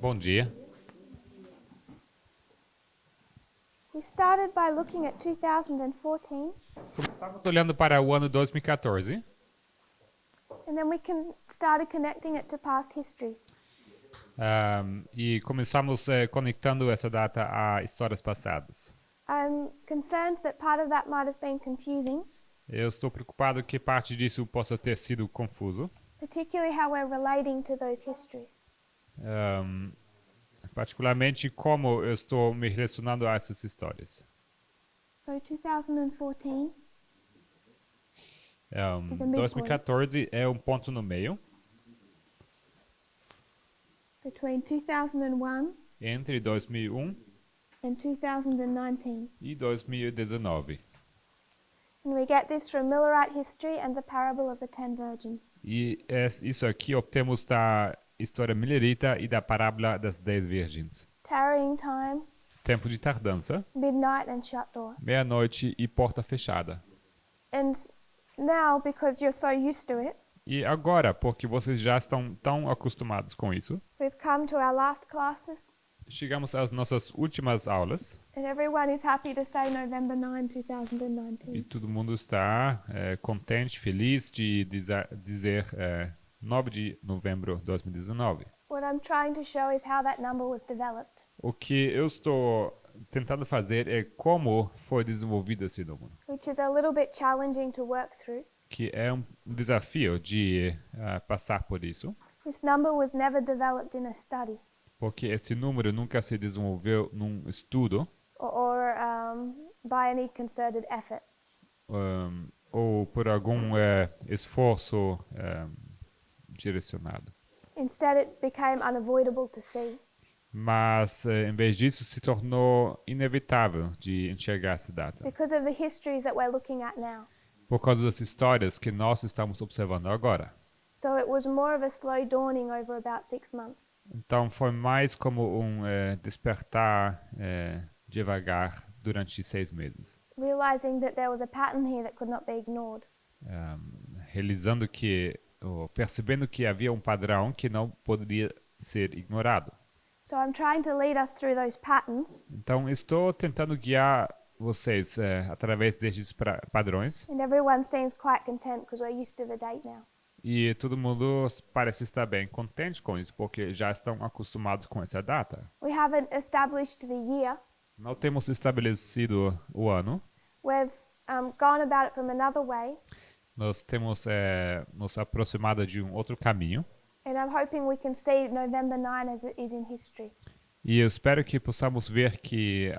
Bom dia. We started by looking at 2014, Começamos olhando para o ano 2014 and then we started connecting it to past histories. e começamos conectando essa data a histórias passadas. I'm concerned that part of that might have been confusing, Eu estou preocupado que parte disso possa ter sido confuso, particularly how we're relating to those histories. um, particularmente como eu estou me relacionando a essas histórias. So 2014 is a midpoint 2014 é um ponto no meio between 2001 entre 2001 and 2019. e 2019. And we get this from Millerite history and the parable of the 10 virgins. E isso aqui obtemos da história milerita e da parábola das 10 virgens. Tarrying time, Tempo de tardança, midnight and shut door. meia-noite e porta fechada. And now, because you're so used to it, E agora, porque vocês já estão tão acostumados com isso, we've come to our last classes, chegamos às nossas últimas aulas and everyone is happy to say November 9, e 2019. todo mundo está contente, feliz de dizer 9 de novembro de 2019. What I'm trying to show is how that number was developed. O que eu estou tentando fazer é como foi desenvolvido esse número, Which is a little bit challenging to work through. que é um desafio de passar por isso, This number was never developed in a study porque esse número nunca se desenvolveu num estudo or by any concerted effort. ou por algum esforço direcionado. Instead, it became unavoidable to see. Mas, em vez disso, se tornou inevitável de enxergar essa data, Because of the histories that we're looking at now. por causa das histórias que nós estamos observando agora. So it was more of a slow dawning over about 6 months. Então, foi mais como um despertar devagar durante 6 meses. Realizing that there was a pattern here that could not be ignored. Realizando que, ou percebendo que havia um padrão que não poderia ser ignorado. So I'm trying to lead us through those patterns, Então, estou tentando guiar vocês através destes padrões. and everyone seems quite content because we're used to the date now. E todo mundo parece estar bem contente com isso, porque já estão acostumados com essa data. We haven't established the year. Não temos estabelecido o ano. We've gone about it from another way, Nós temos nos aproximado de um outro caminho. and I'm hoping we can see November 9 as it is in history. E eu espero que possamos ver que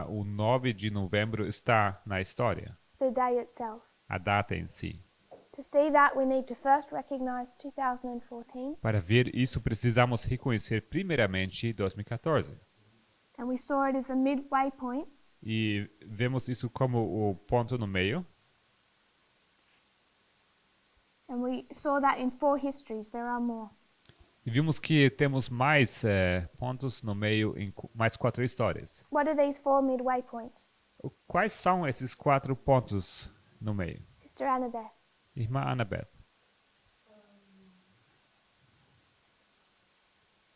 o 9 de novembro está na história, The day itself. a data em si. To see that, we need to first recognize 2014, Para ver isso, precisamos reconhecer primeiramente 2014. and we saw it as the midway point, E vemos isso como o ponto no meio. and we saw that in 4 histories. There are more. E vimos que temos mais pontos no meio em mais 4 histórias. What are these 4 midway points? Quais são esses 4 pontos no meio? Sister Annabeth. Irmã Annabeth,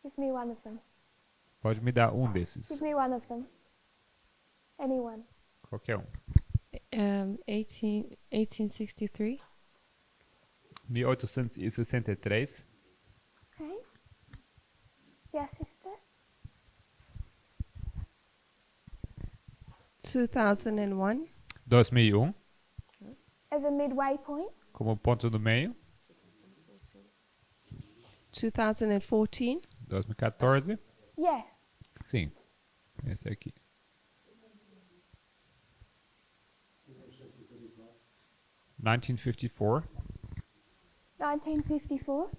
Give me one of them. pode me dar um Give desses? me one of them. Anyone. Qualquer um. 1863. 1863. Okay. Yes, sister. 2001. 2001, As a midway point. como ponto no meio. 2014. 2014, Yes. sim, esse aqui. 1954, 1954.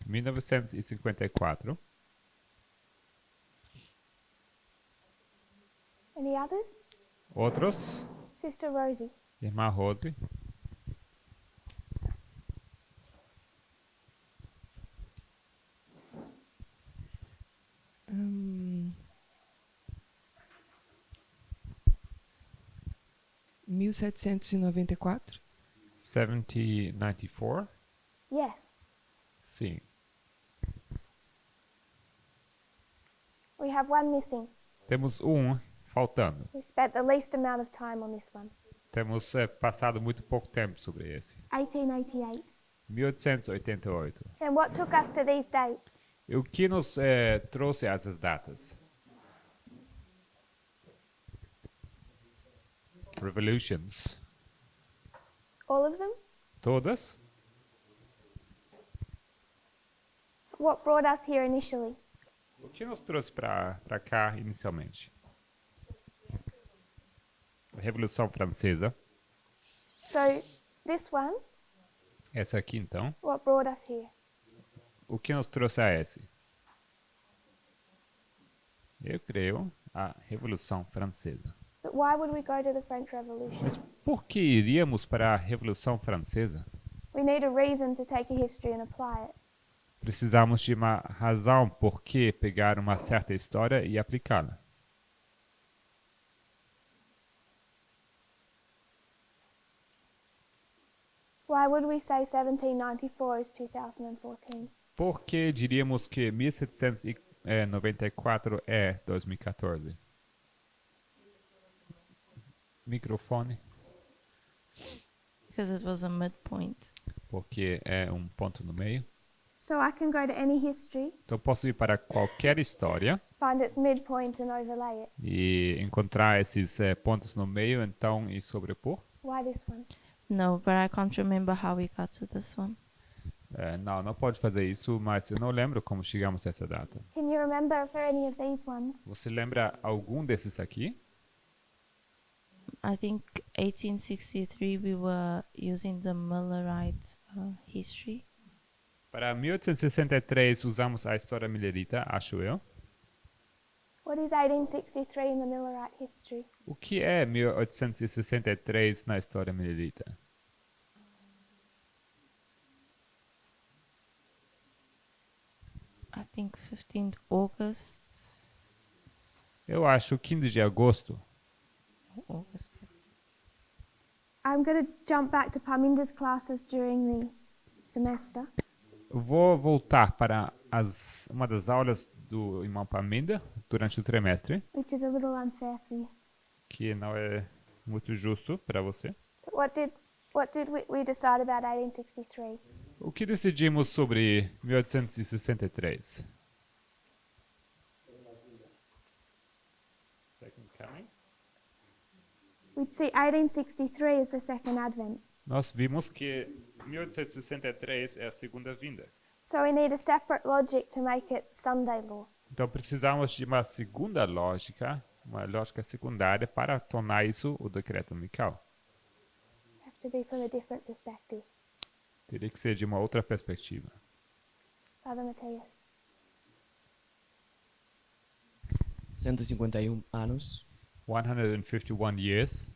1954. Any others? Outros, Sister Rosie. Irmã Rose. Um, 1794. 1794, Yes. sim. We have one missing. Temos faltando. We spent the least amount of time on this one. Temos passado muito pouco tempo sobre esse. 1888. 1888. And what took us to these dates? E o que nos trouxe a essas datas? Revolutions. All of them? Todas? What brought us here initially? O que nos trouxe para cá inicialmente? A Revolução Francesa. So, this one, Essa aqui, então. what brought us here? O que nos trouxe a esse? Eu creio a Revolução Francesa. But why would we go to the French Revolution? Mas por que iríamos para a Revolução Francesa? We need a reason to take a history and apply it. Precisamos de uma razão por que pegar uma certa história e aplicá-la. Why would we say 1794 is 2014? Por que diríamos que 1794 é 2014? Microfone. Because it was a midpoint. Porque é um ponto no meio. So I can go to any history, Então posso ir para qualquer história find its midpoint and overlay it. e encontrar esses pontos no meio, então, e sobrepor. Why this one? No, but I can't remember how we got to this one. Não pode fazer isso, mas eu não lembro como chegamos a essa data. Can you remember for any of these ones? Você lembra algum desses aqui? I think 1863 we were using the Millerite history. Para 1863 usamos a história millerita, acho eu. What is 1863 in the Millerite history? O que é 1863 na história millerita? I think 15th August. Eu acho 15 de agosto. August. I'm going to jump back to Parminder's classes during the semester. Eu vou voltar para uma das aulas do irmão Parminder durante o trimestre, Which is a little unfair for you. que não é muito justo para você. But what did we decide about 1863? O que decidimos sobre 1863? Second coming? We'd see 1863 as the second advent. Nós vimos que 1863 é a segunda vinda. So we need a separate logic to make it Sunday law. Então precisamos de uma segunda lógica, uma lógica secundária para tornar isso o decreto dominical. Have to be from a different perspective. Teria que ser de uma outra perspectiva. Father Matthias. 151 anos. 151 years.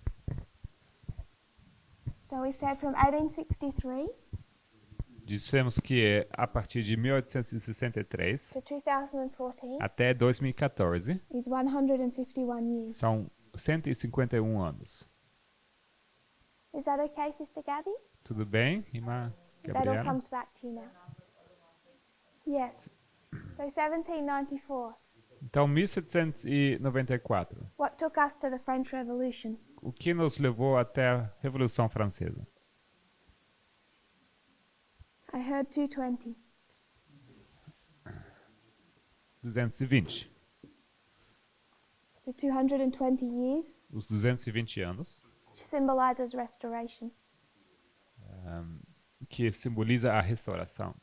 So we said from 1863 Dissemos que a partir de 1863 to 2014 até 2014 is 151 years. são 151 anos. Is that okay, Sister Gabby? Tudo bem, irmã That all Gabriela? comes back to you now. Yes. So 1794. Então, 1794. What took us to the French Revolution? O que nos levou até a Revolução Francesa? I heard 220. 220. The 220 years, Os 220 anos, which symbolizes restoration. que simboliza a restauração.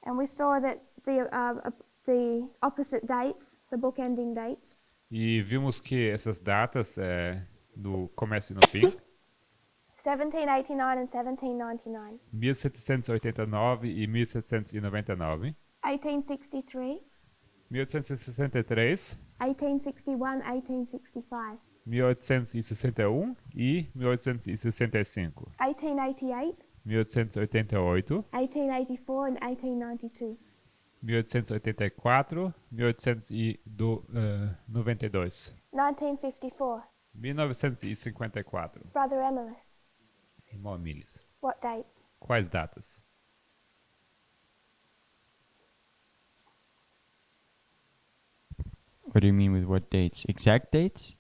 And we saw that the opposite dates, the bookending dates, E vimos que essas datas, no começo e no fim, 1789 and 1799, 1789 e 1799, 1863, 1863, 1861, 1865, 1861 e 1865, 1888, 1888, 1884 and 1892. 1884, 1892, 1954, 1954. Brother Emilus. Irmão Miles. What dates? Quais datas? What do you mean with what dates? Exact dates?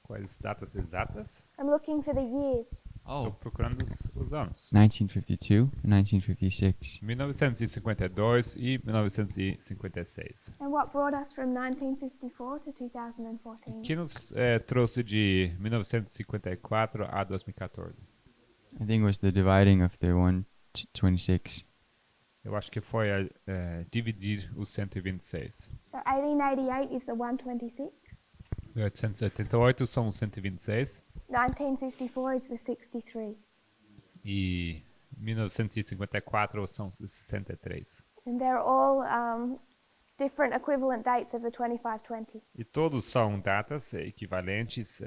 Quais datas exatas? I'm looking for the years. Estou procurando os anos. 1952 and 1956. 1952 e 1956. And what brought us from 1954 to 2014? Que nos trouxe de 1954 a 2014? I think it was the dividing of the 126. Eu acho que foi dividir os 126. So 1888 is the 126. 1878 são os 126 1954 is the 63. e 1954 são os 63. And they're all different equivalent dates of the 2520. E todos são datas equivalentes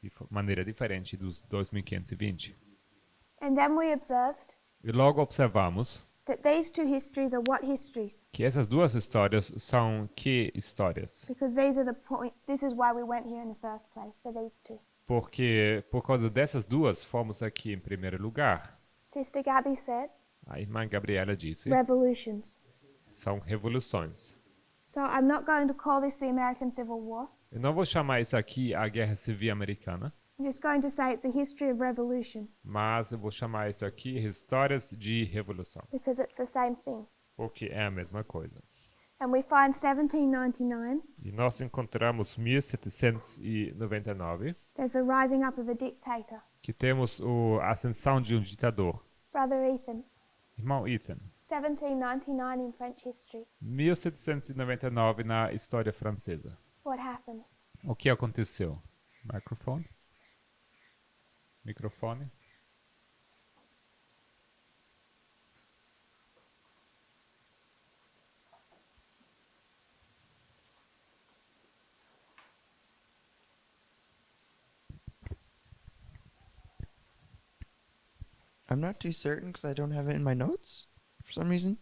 de maneira diferente dos 2520. And then we observed E logo observamos that these two histories are what histories? que essas duas histórias são que histórias? Because these are the point. This is why we went here in the first place, for these two. Porque por causa dessas duas fomos aqui em primeiro lugar. Sister Gabby said, A irmã Gabriela disse, revolutions. são revoluções. So I'm not going to call this the American Civil War. Eu não vou chamar isso aqui a Guerra Civil Americana, I'm just going to say it's the history of revolution mas eu vou chamar isso aqui histórias de revolução, because it's the same thing. porque é a mesma coisa. And we find 1799, E nós encontramos 1799, there's the rising up of a dictator, que temos a ascensão de um ditador. Brother Ethan. Irmão Ethan, 1799 in French history. 1799 na história francesa. What happens? O que aconteceu? Microfone? Microfone? I'm not too certain because I don't have it in my notes for some reason.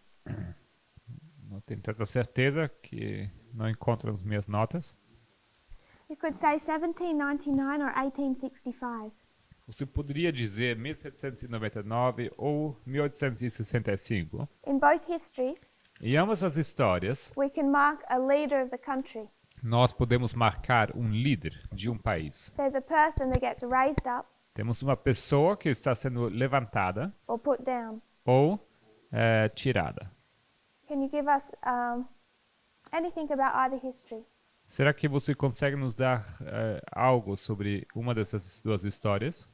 Não tenho tanta certeza que não encontro nas minhas notas. You could say 1799 or 1865. Você poderia dizer 1799 ou 1865. In both histories, Em ambas as histórias, we can mark a leader of the country. nós podemos marcar um líder de um país. There's a person that gets raised up Temos uma pessoa que está sendo levantada or put down. ou tirada. Can you give us anything about either history? Será que você consegue nos dar algo sobre uma dessas duas histórias?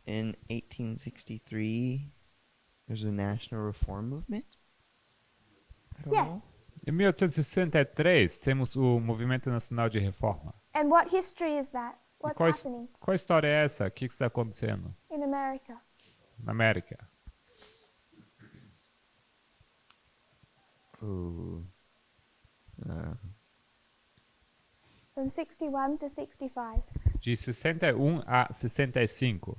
In 1863, there's a national reform movement. I don't Yeah. know. Em 1863, temos o Movimento Nacional de Reforma. And what history is that? E What's qual, happening qual história é essa? O que está acontecendo in America? na América? Ooh. From 61 to 65. De 61 a 65.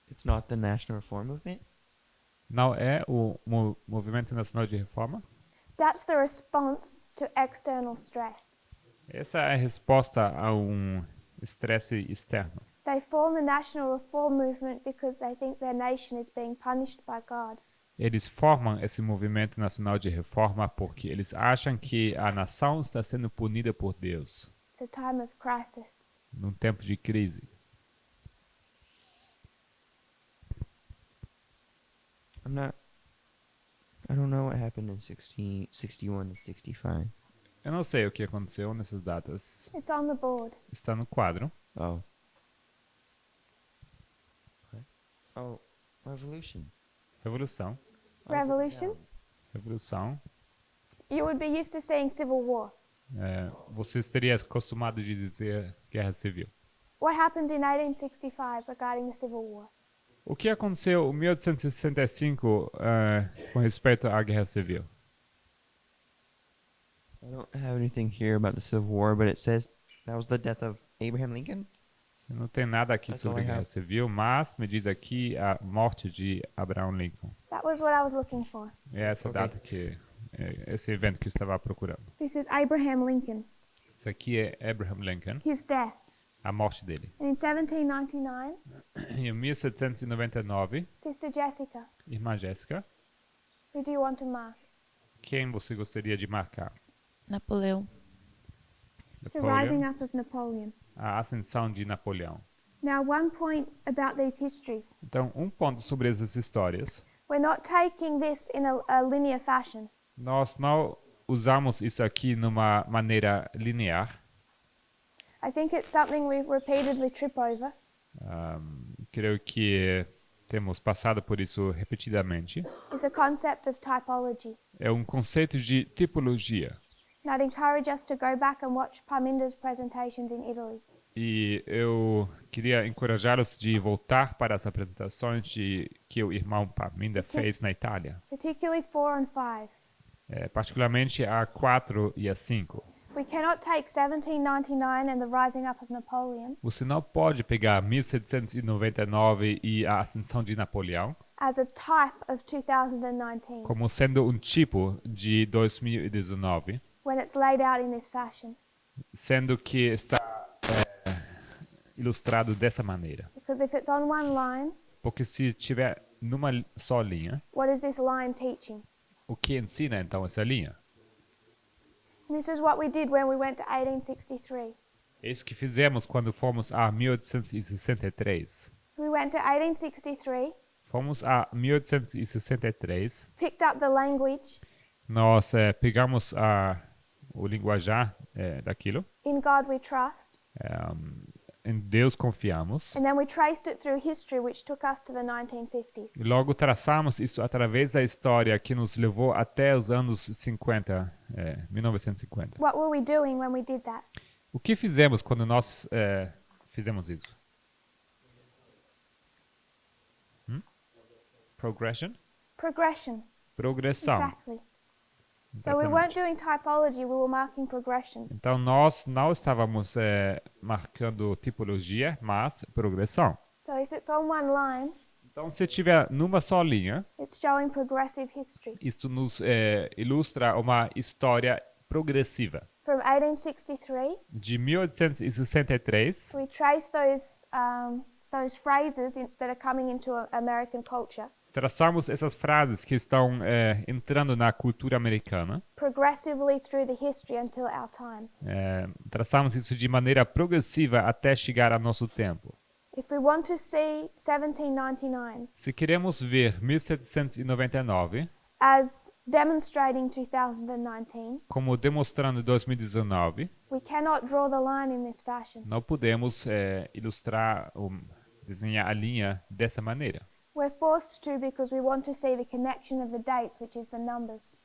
It's not the National Reform Movement. Não é o Movimento Nacional de Reforma? That's the response to external stress. Essa é a resposta a um estresse externo. They form the national reform movement because they think their nation is being punished by God. Eles formam esse movimento nacional de reforma porque eles acham que a nação está sendo punida por Deus It's a time of crisis. num tempo de crise. I don't know what happened in 61 to 65. Eu não sei o que aconteceu nessas datas. It's on the board. Está no quadro. Oh. What? Oh, revolution. Revolução. Revolution? Revolução. You would be used to seeing civil war. Você estaria acostumado de dizer guerra civil. What happened in 1865 regarding the civil war? O que aconteceu em 1865 com respeito à guerra civil? I don't have anything here about the Civil War, but it says that was the death of Abraham Lincoln. Eu não tenho nada aqui That's all sobre I guerra have. civil, mas me diz aqui a morte de Abraham Lincoln. That was what I was looking for. É essa Ok. data que esse evento que eu estava procurando. This is Abraham Lincoln, Isso aqui é Abraham Lincoln, his death. a morte dele. And in 1799, Em 1799, Sister Jessica, irmã Jéssica, who do you want to mark? quem você gostaria de marcar? Napoleão. The rising Napoleão, up of Napoleon. a ascensão de Napoleão. Now, one point about these histories. Então, um ponto sobre essas histórias. We're not taking this in a linear fashion. Nós não usamos isso aqui numa maneira linear. I think it's something we repeatedly trip over. Creio que temos passado por isso repetidamente. Is the concept of typology. É um conceito de tipologia. And I'd encourage us to go back and watch Parminder's presentations in Italy. E eu queria encorajá-los de voltar para as apresentações que o irmão Parminder fez na Itália. Particularly 4 and 5. Particularmente a 4 e a 5. We cannot take 1799 and the rising up of Napoleon Você não pode pegar 1799 e a ascensão de Napoleão as a type of 2019 como sendo um tipo de 2019, when it's laid out in this fashion. sendo que está ilustrado dessa maneira. Because if it's on one line, Porque se tiver numa só linha, what is this line teaching? o que ensina então essa linha? This is what we did when we went to 1863. É isso que fizemos quando fomos a 1863. We went to 1863, Fomos a 1863, picked up the language, nós pegamos o linguajar daquilo, In God We Trust, em Deus confiamos, and then we traced it through history, which took us to the 1950s. e logo traçamos isso através da história que nos levou até os anos 50, 1950. What were we doing when we did that? O que fizemos quando nós fizemos isso? Progression? Progression. Progressão. Exactly. So we weren't Exatamente. doing typology, we were marking progression. Então nós não estávamos marcando tipologia, mas progressão. So if it's on one line, Então se tiver numa só linha, it's showing progressive history. isso nos ilustra uma história progressiva. From 1863, De 1863, we trace those phrases that are coming into American culture traçamos essas frases que estão entrando na cultura americana. progressively through the history until our time. Traçamos isso de maneira progressiva até chegar ao nosso tempo. If we want to see 1799 Se queremos ver 1799 as demonstrating 2019, como demonstrando 2019, we cannot draw the line in this fashion. não podemos ilustrar ou desenhar a linha dessa maneira. We're forced to because we want to see the connection of the dates, which is the numbers.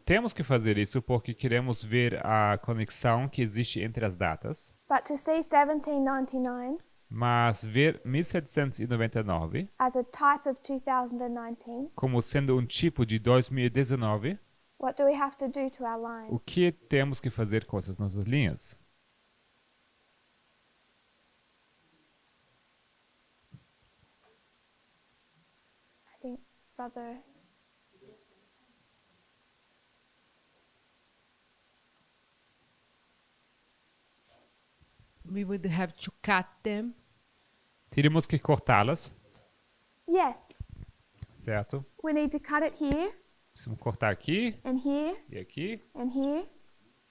Temos que fazer isso porque queremos ver a conexão que existe entre as datas, But to see 1799 mas ver 1799 as a type of 2019, como sendo um tipo de 2019, what do we have to do to our line? o que temos que fazer com essas nossas linhas? I think, Brother. We would have to cut them. Teríamos que cortá-las, Yes, certo? we need to cut it here, Precisamos cortar aqui, and here, e aqui, and here,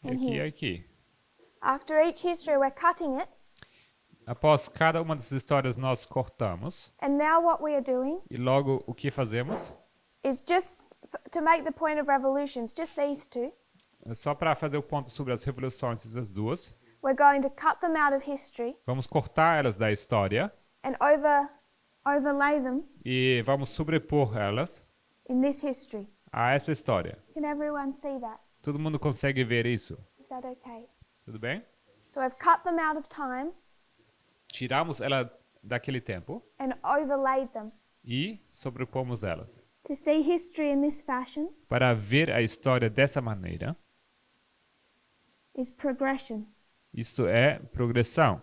e and aqui, e here. aqui. After each history, we're cutting it, Após cada uma dessas histórias, nós cortamos. and now what we are doing E logo, o que fazemos? is just to make the point of revolutions, just these two. Só para fazer o ponto sobre as revoluções, essas duas. We're going to cut them out of history Vamos cortar elas da história and overlay them e vamos sobrepor elas in this history. a essa história. Can everyone see that? Todo mundo consegue ver isso? Is that okay? Tudo bem? So I've cut them out of time Tiramos ela daquele tempo and overlaid them. e sobrepomos elas. To see history in this fashion Para ver a história dessa maneira, is progression. isso é progressão.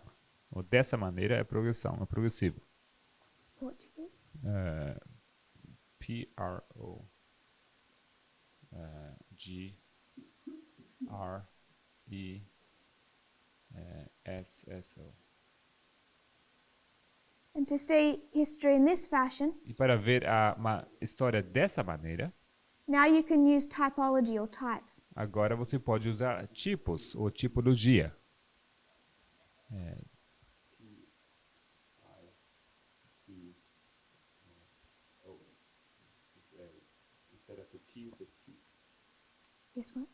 Ou dessa maneira é progressão, é progressivo. Português. P-R-O. G-R-E-S-S-O. And to see history in this fashion, E para ver uma história dessa maneira, now you can use typology or types. agora você pode usar tipos ou tipologia. This one.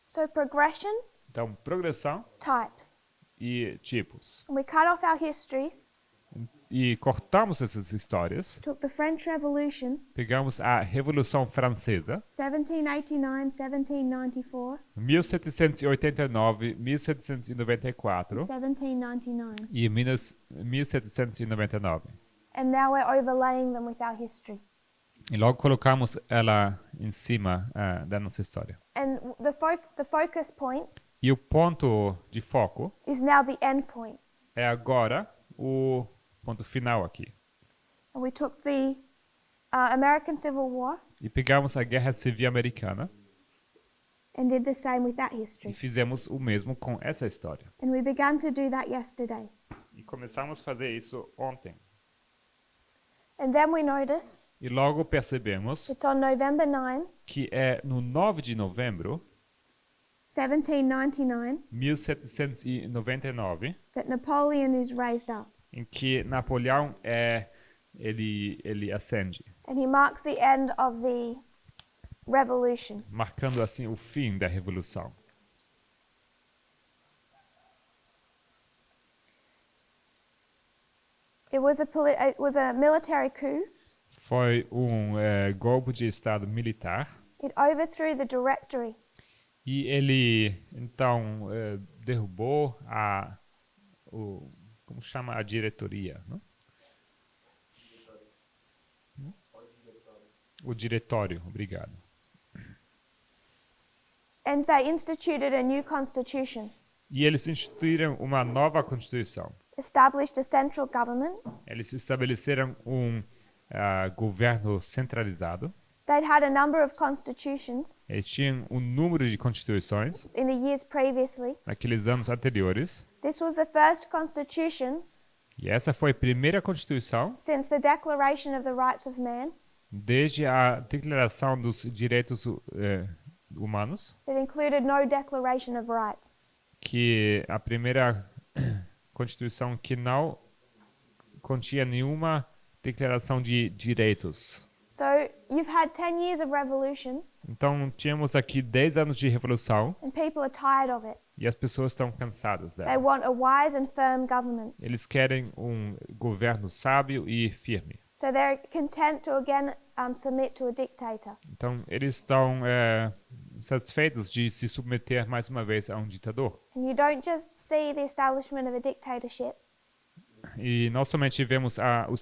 So progression, Então, progressão types. e tipos. And we cut off our histories, E cortamos essas histórias, took the French Revolution, pegamos a Revolução Francesa, 1789, 1794, 1789, 1794 1799. e 1799. And now we're overlaying them with our history. E logo colocamos ela em cima da nossa história. And the focus point E o ponto de foco is now the end point. é agora o ponto final aqui. And we took the American Civil War E pegamos a Guerra Civil Americana and did the same with that e history. fizemos o mesmo com essa história. And we began to do that yesterday. E começamos a fazer isso ontem. And then we notice E logo percebemos it's on November 9, que é no 9 de novembro 1799, 1799 that Napoleon is raised up. em que Napoleão ele ascende, And he marks the end of the revolution. marcando assim o fim da revolução. It was a military coup. Foi golpe de estado militar It overthrew the directory. e ele então derrubou como chama a diretoria, não? O diretório, obrigado. And they instituted a new constitution, E eles instituíram uma nova constituição. established a central government. Eles estabeleceram governo centralizado. They'd had a number of constitutions Eles tinham um número de constituições in the years previously. naqueles anos anteriores. This was the first constitution E essa foi a primeira constituição since the Declaration of the Rights of Man desde a Declaração dos Direitos Humanos, that included no declaration of rights. que a primeira constituição que não continha nenhuma declaração de direitos. So you've had 10 years of revolution Então, tínhamos aqui 10 anos de revolução and people are tired of it. e as pessoas estão cansadas They dela. want a wise and firm government. Eles querem um governo sábio e firme. So they're content to again submit to a dictator. Então, eles estão satisfeitos de se submeter mais uma vez a um ditador. And you don't just see the establishment of a dictatorship, E não somente vemos o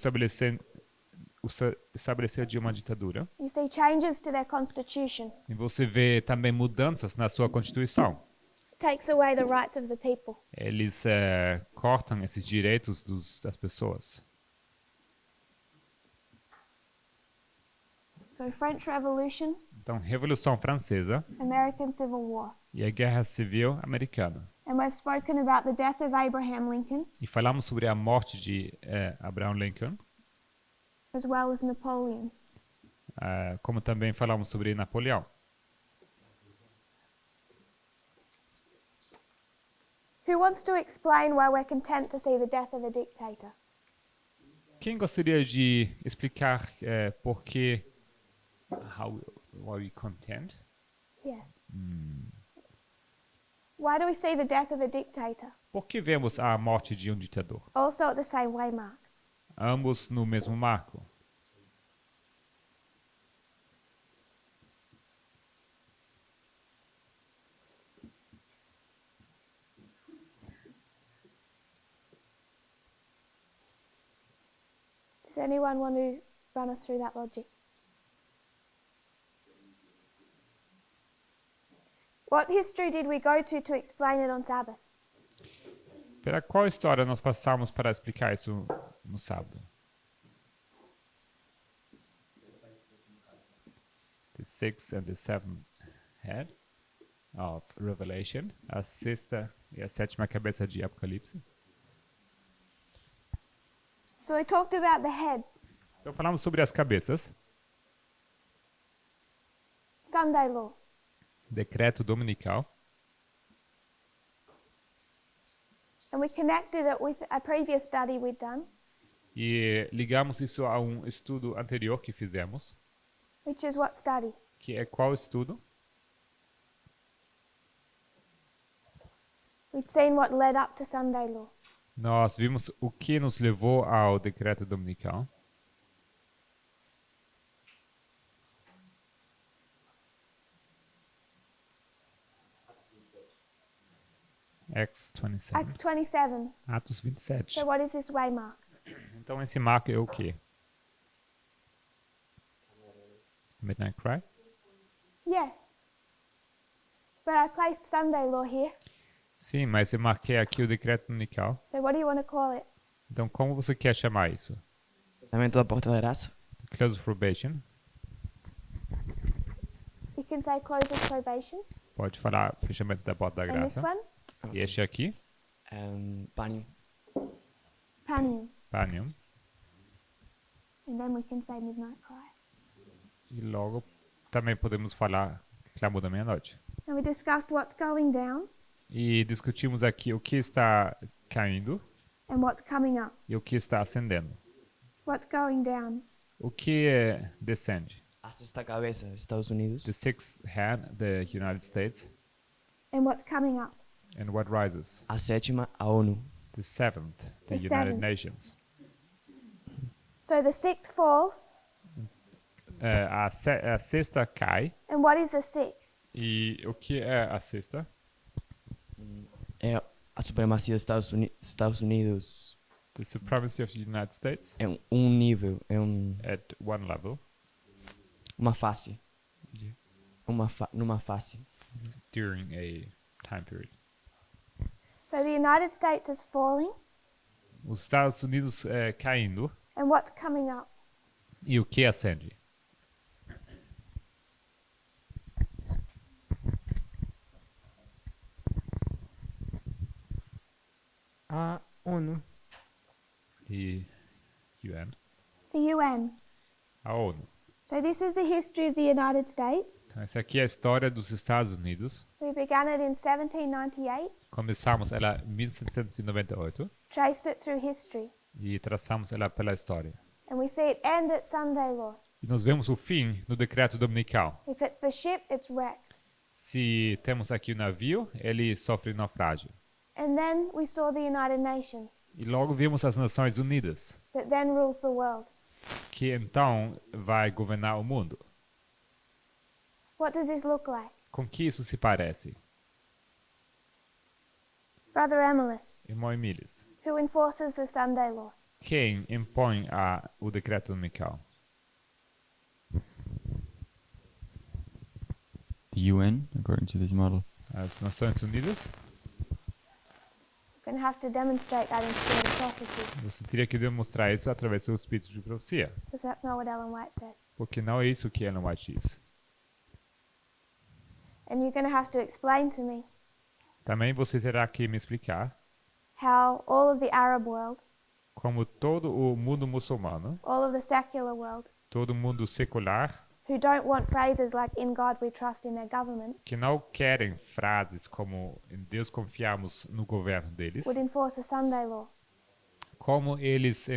estabelecer de uma ditadura, you see changes to their constitution. e você vê também mudanças na sua Constituição. It takes away the rights of the people. Eles cortam esses direitos das pessoas. So French Revolution, Então, Revolução Francesa American Civil War. e a Guerra Civil Americana. And we've spoken about the death of Abraham Lincoln E falamos sobre a morte de Abraham Lincoln, as well as Napoleon. como também falamos sobre Napoleão. Who wants to explain why we're content to see the death of a dictator? Quem gostaria de explicar por que how are we content? Yes. Why do we see the death of a dictator? Por que vemos a morte de um ditador? Also at the same way, Mark. Ambos no mesmo marco. Does anyone want to run us through that logic? What history did we go to explain it on Sabbath? Pela qual história nós passamos para explicar isso no sábado? the sixth and the seventh head of Revelation, a sexta e a sétima cabeça de Apocalipse. So we talked about the heads. Então falamos sobre as cabeças, Sunday law. decreto dominical, And we connected it with a previous study we'd done, e ligamos isso a um estudo anterior que fizemos, which is what study? que é qual estudo? We'd seen what led up to Sunday law. Nós vimos o que nos levou ao decreto dominical. Acts 27. Acts 27. Atos 27. So what is this waymark? Então esse marco é o quê? Midnight Cry? Yes. But I placed Sunday law here. Sim, mas eu marquei aqui o decreto dominical. So what do you want to call it? Então como você quer chamar isso? Fechamento da porta da graça. Close of probation? You can say close of probation. Pode falar fechamento da porta da And this graça. one, E este aqui? Pânio. panium. Panium. And then we can say midnight cry. E logo também podemos falar clamor da meia-noite. And we discussed what's going down E discutimos aqui o que está caindo and what's coming up. e o que está ascendendo. What's going down? O que descende? A sexta cabeça, Estados Unidos. The sixth head, the United States. And what's coming up? And what rises? A sétima, a ONU. The seventh, the The United seventh. Nations. So the sixth falls. A sexta cai. And what is the sixth? E o que é a sexta? É a supremacia dos Estados Unidos. The supremacy of the United States É um nível, é at one level uma face. Yeah. Numa face. during a time period. So the United States is falling. Os Estados Unidos caindo. And what's coming up? E o que ascende? A ONU. E UN. The UN. A ONU. So this is the history of the United States. Então, essa aqui é a história dos Estados Unidos. We began it in 1798, Começamos ela em 1798 traced it through history, e traçamos ela pela história. and we see it end at Sunday law. E nós vemos o fim no decreto dominical. If it's the ship, it's wrecked. Se temos aqui o navio, ele sofre naufrágio. And then we saw the United Nations E logo vimos as Nações Unidas, that then rules the world. que então vai governar o mundo. What does this look like? Com que isso se parece? Brother Emilis, Irmão Emílias, who enforces the Sunday law? quem impõe o decreto dominical? The UN, according to this model. As Nações Unidas? You're going to have to demonstrate that in spirit of prophecy, Você teria que demonstrar isso através do espírito de profecia, because that's not what Ellen White says. porque não é isso que Ellen White diz. And you're going to have to explain to me Também você terá que me explicar how all of the Arab world, como todo o mundo muçulmano, all of the secular world, todo mundo secular, who don't want phrases like "in God we trust" in their government, que não querem frases como em Deus confiamos no governo deles, would enforce a Sunday law. como eles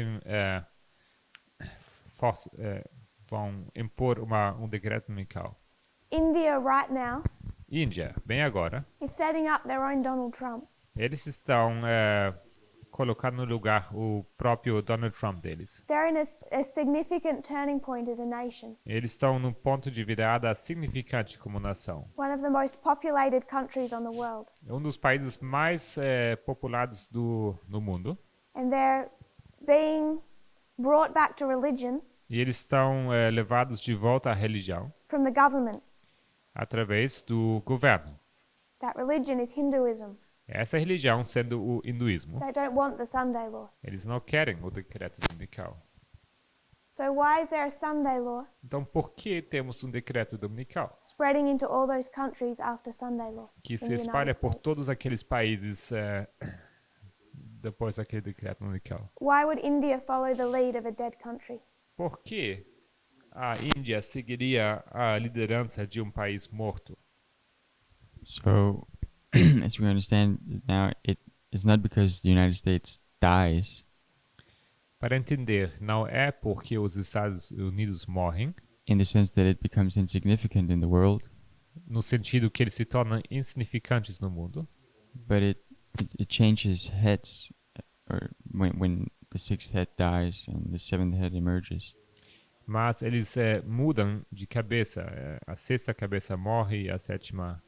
vão impor um decreto dominical. India right now Índia, bem agora, is setting up their own Donald Trump. eles estão colocando no lugar o próprio Donald Trump deles. They're in a significant turning point as a nation, Eles estão num ponto de virada significante como nação. one of the most populated countries on the world. É um dos países mais populados no mundo. And they're being brought back to religion E eles estão levados de volta à religião from the government. através do governo. That religion is Hinduism. Essa religião sendo o hinduísmo. They don't want the Sunday law. Eles não querem o decreto dominical. So why is there a Sunday law Então, por que temos um decreto dominical spreading into all those countries after Sunday law que in se the espalha United por States? todos aqueles países depois daquele decreto dominical? Why would India follow the lead of a dead country? Por que a Índia seguiria a liderança de um país morto? So, as we understand it now, it's not because the United States dies Para entender, não é porque os Estados Unidos morrem, in the sense that it becomes insignificant in the world, no sentido que eles se tornam insignificantes no mundo, but it changes heads, or when the sixth head dies and the seventh head emerges. mas eles mudam de cabeça. A sexta cabeça morre e a sétima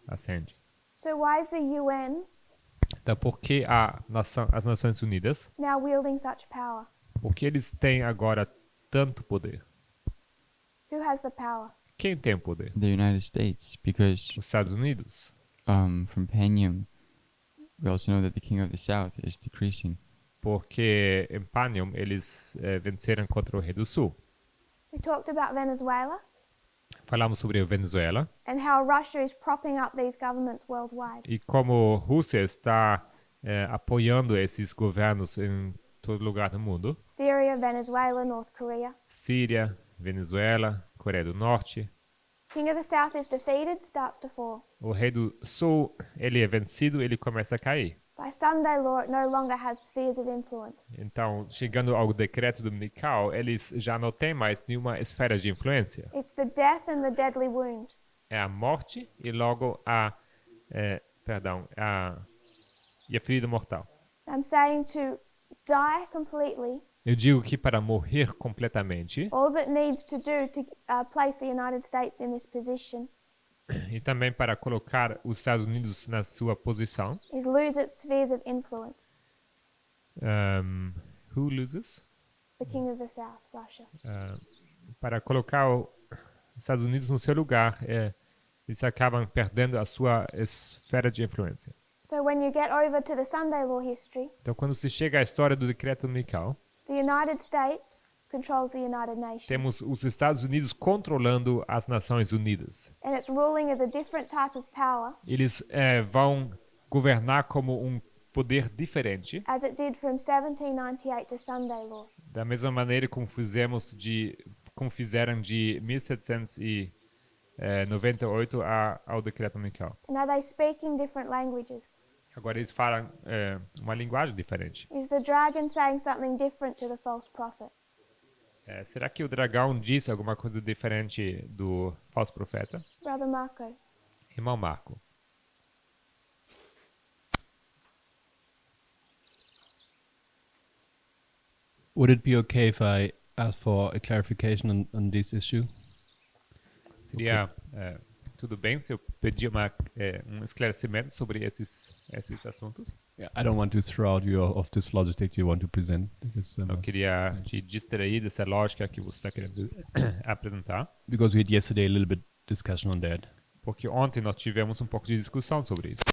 ascende. So why is the UN Então, por que as Nações Unidas? now wielding such power? Porque eles têm agora tanto poder. Who has the power? Quem tem o poder? The United States, because Os Estados Unidos. from Panium, we also know that the king of the south is decreasing. Porque em Panium eles venceram contra o rei do sul. We talked about Venezuela Falamos sobre a Venezuela and how Russia is propping up these governments worldwide. e como a Rússia está apoiando esses governos em todo lugar do mundo. Syria, Venezuela, North Korea. Síria, Venezuela, Coreia do Norte. King of the South is defeated, starts to fall. O rei do sul, ele é vencido, ele começa a cair. By Sunday law, it no longer has spheres of influence. Então, chegando ao decreto dominical, eles já não têm mais nenhuma esfera de influência. It's the death and the deadly wound. É a morte e logo a ferida mortal. I'm saying to die completely. Eu digo que para morrer completamente All it needs to do to place the United States in this position e também para colocar os Estados Unidos na sua posição. is lose its spheres of influence. Who loses? The King of the South, Russia. Para colocar os Estados Unidos no seu lugar, eles acabam perdendo a sua esfera de influência. So when you get over to the Sunday law history, Então, quando se chega à história do decreto dominical, the United States controls the United Nations. temos os Estados Unidos controlando as Nações Unidas. And it's ruling as a different type of power, Eles vão governar como um poder diferente, as it did from 1798 to Sunday law. da mesma maneira como fizeram de 1798 ao decreto dominical. Now they speak in different languages. Agora eles falam uma linguagem diferente. Is the dragon saying something different to the false prophet? Será que o dragão diz alguma coisa diferente do falso profeta? Brother Marco. Irmão Marco. Would it be okay if I ask for a clarification on this issue? Seria tudo bem se eu pedir um esclarecimento sobre esses assuntos? Yeah, I don't want to throw out you off this logic that you want to present. Eu queria te distrair dessa lógica que você está querendo apresentar, Because we had yesterday a little bit discussion on that. porque ontem nós tivemos um pouco de discussão sobre isso.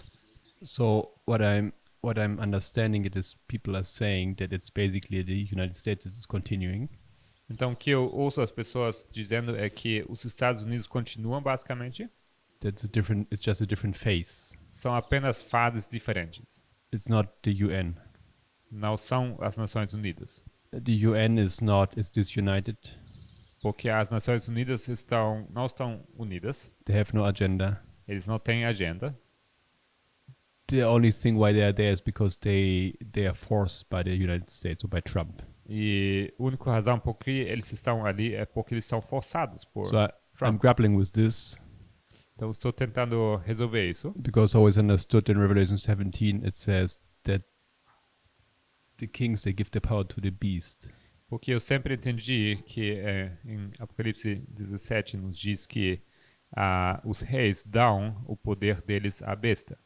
So what I'm understanding it is people are saying that it's basically the United States is continuing, Então, o que eu ouço as pessoas dizendo é que os Estados Unidos continuam, basicamente, it's just a different phase. são apenas fases diferentes. It's not the UN. Não são as Nações Unidas. The UN is disunited. Porque as Nações Unidas não estão unidas, They have no agenda. eles não têm agenda. The only thing why they are there is because they are forced by the United States or by Trump. E a única razão por que eles estão ali é porque eles são forçados por So I'm Trump. grappling with this Então, estou tentando resolver isso. because I always understood in Revelation 17 it says that the kings they give the power to the beast. Porque eu sempre entendi que em Apocalipse 17 nos diz que os reis dão o poder deles à besta.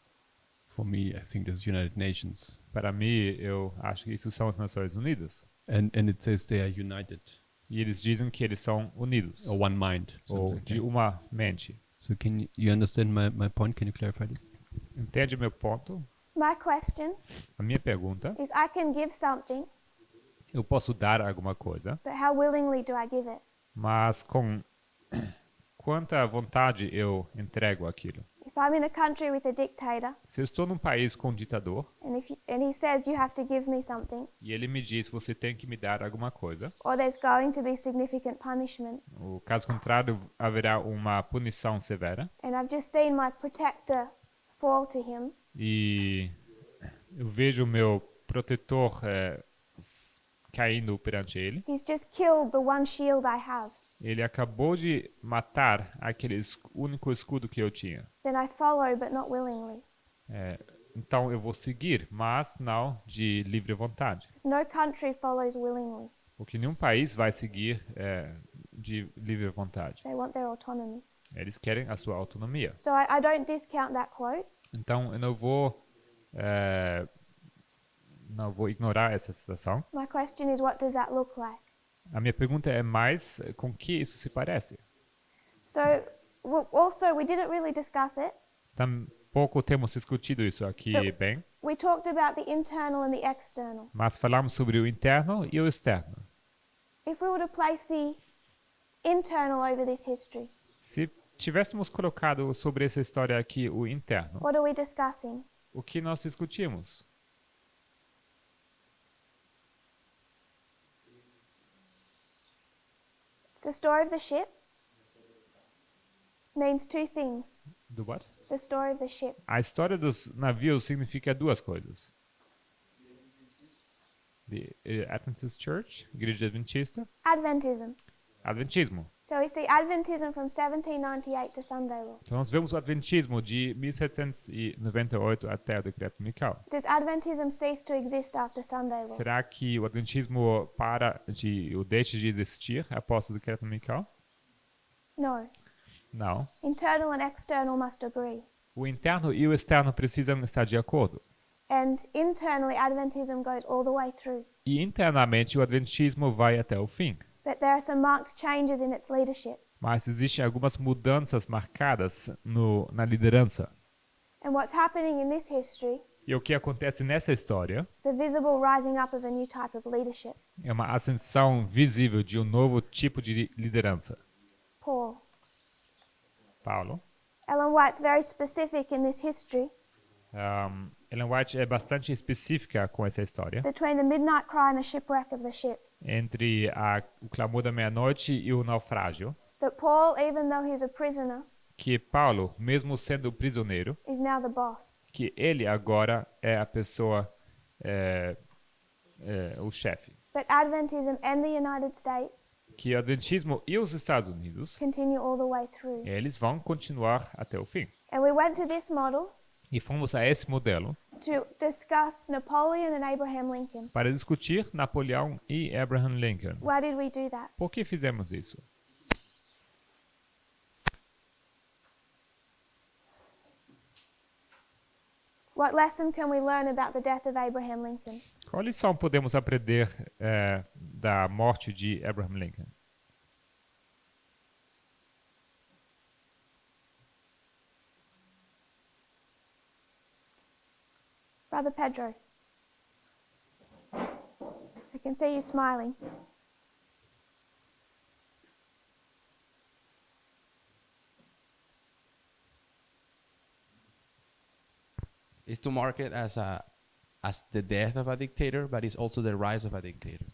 For me, I think this United Nations, Para mim, eu acho que isso são as Nações Unidas. and it says they are united E eles dizem que eles são unidos, or one mind. ou something like de that. uma mente. So can you understand my point? Can you clarify this? Entende meu ponto? My question A minha pergunta, is I can give something eu posso dar alguma coisa, but how willingly do I give it? mas com quanta vontade eu entrego aquilo. If I'm in a country with a dictator Se eu estou num país com um ditador and he says you have to give me something, e ele me diz você tem que me dar alguma coisa, or there's going to be significant punishment, o caso contrário haverá uma punição severa, and I've just seen my protector fall to him, e eu vejo o meu protetor caindo perante ele. he's just killed the one shield I have, Ele acabou de matar aquele único escudo que eu tinha. then I follow but not willingly. Então eu vou seguir, mas não de livre vontade. Because no country follows willingly. Porque nenhum país vai seguir de livre vontade. They want their autonomy. Eles querem a sua autonomia. So I don't discount that quote, Então eu não vou ignorar essa citação. my question is, what does that look like? A minha pergunta é mais com que isso se parece. So also, we didn't really discuss it. Tampouco temos discutido isso aqui bem, We talked about the internal and the external. mas falamos sobre o interno e o externo. If we were to place the internal over this history, Se tivéssemos colocado sobre essa história aqui o interno, what are we discussing? o que nós discutimos? The story of the ship means two things. Do what? The story of the ship. A história dos navios significa duas coisas. The Adventist Church, Igreja Adventista, Adventism. Adventismo. So we see Adventism from 1798 to Sunday law. Então nós vemos o Adventismo de 1798 até o decreto dominical. Does Adventism cease to exist after Sunday law? Será que o Adventismo deixa de existir após o decreto dominical? No. Não. Internal and external must agree. O interno e o externo precisam estar de acordo. And internally, Adventism goes all the way through. E internamente o Adventismo vai até o fim. But there are some marked changes in its leadership. Mas existem algumas mudanças marcadas na liderança. And what's happening in this history E o que acontece nessa história is a visible rising up of a new type of leadership. é uma ascensão visível de um novo tipo de liderança. Paul. Paulo. Ellen White's very specific in this history Ellen White é bastante específica com essa história. between the midnight cry and the shipwreck of the ship. Entre o clamor da meia-noite e o naufrágio. That Paul, even though he's a prisoner, Que Paulo, mesmo sendo prisioneiro, is now the boss. que ele agora é a pessoa, o chefe. But Adventism and the United States Que o Adventismo e os Estados Unidos, continue all the way through. eles vão continuar até o fim. And we went to this model E fomos a esse modelo to discuss Napoleon and Abraham Lincoln. para discutir Napoleão e Abraham Lincoln. Why did we do that? Por que fizemos isso? What lesson can we learn about the death of Abraham Lincoln? Qual lição podemos aprender da morte de Abraham Lincoln? Brother Pedro, I can see you smiling. Is to mark it as the death of a dictator, but it's also the rise of a dictator.